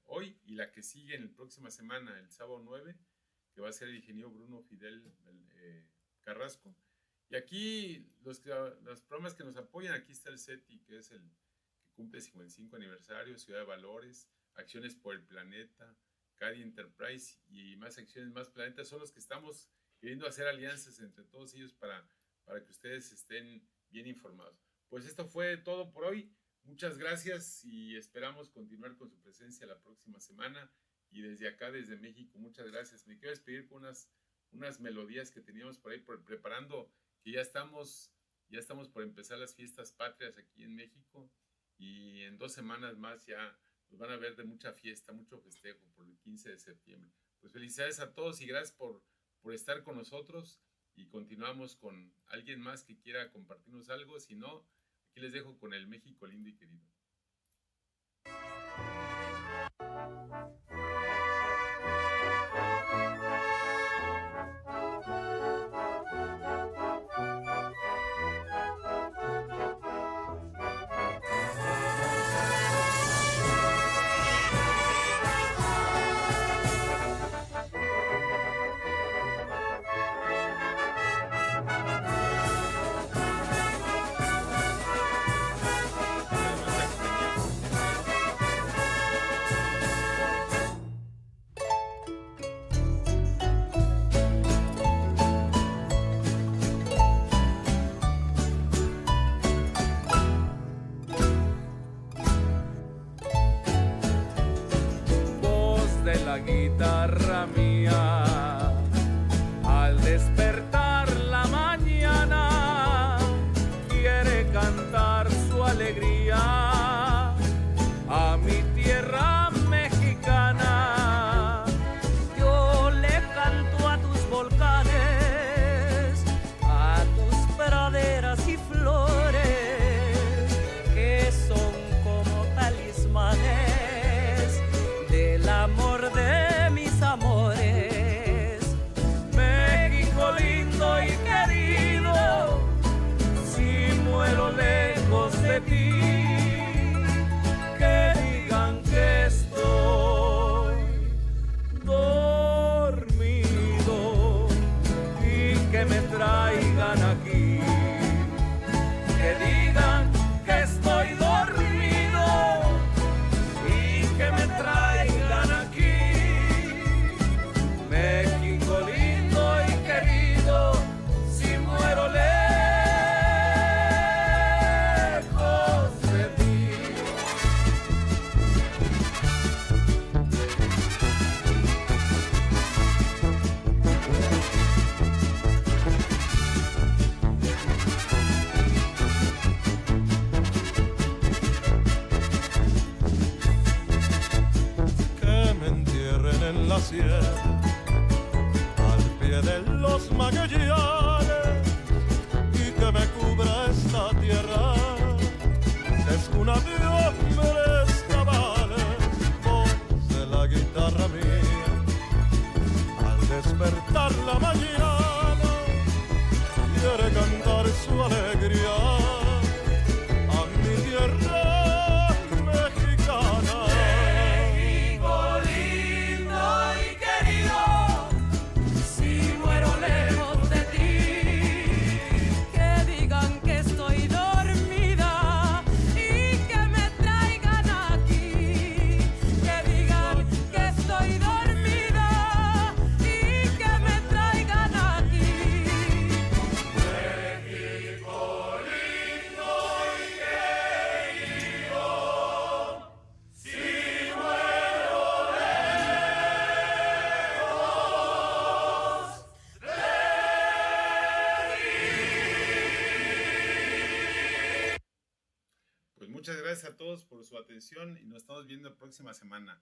hoy y la que sigue en la próxima semana, el sábado 9, que va a ser el ingeniero Bruno Fidel Carrasco. Y aquí los programas que nos apoyan, aquí está el CETI, que es el cumple 55 aniversario, Ciudad de Valores, Acciones por el Planeta, CADI Enterprise y más acciones, más planetas, son los que estamos queriendo hacer alianzas entre todos ellos para que ustedes estén bien informados. Pues esto fue todo por hoy. Muchas gracias y esperamos continuar con su presencia la próxima semana. Y desde acá, desde México, muchas gracias. Me quiero despedir con unas melodías que teníamos por ahí preparando, que ya estamos por empezar las fiestas patrias aquí en México. Y en 2 semanas más ya nos van a ver de mucha fiesta, mucho festejo por el 15 de septiembre. Pues felicidades a todos y gracias por estar con nosotros. Y continuamos con alguien más que quiera compartirnos algo. Si no, aquí les dejo con el México lindo y querido. Guitarra mía, al despertar la mañana, quiere cantar su alegría a mi tierra mexicana. Yo le canto a tus volcanes, a tus praderas y flores, que son como talismanes del amor de mis amores. México lindo y querido, si muero lejos de ti, que digan que estoy dormido y que me traigan aquí, que digan que estoy dormido y que me traigan aquí. México lindo y querido, si muero lejos de ti. Que me entierren en la sierra, al pie de los Magallanes, y que me cubra esta tierra, que es cuna de hombres cabales. Voz de la guitarra mía, al despertar la mañana, quiere cantar su alegría a mi tierra mexicana. México lindo y querido, si muero lejos de ti, que digan que estoy dormida y que me traigan aquí, que digan que estoy dormida y que me traigan aquí. Pues muchas gracias a todos por su atención y nos estamos viendo la próxima semana.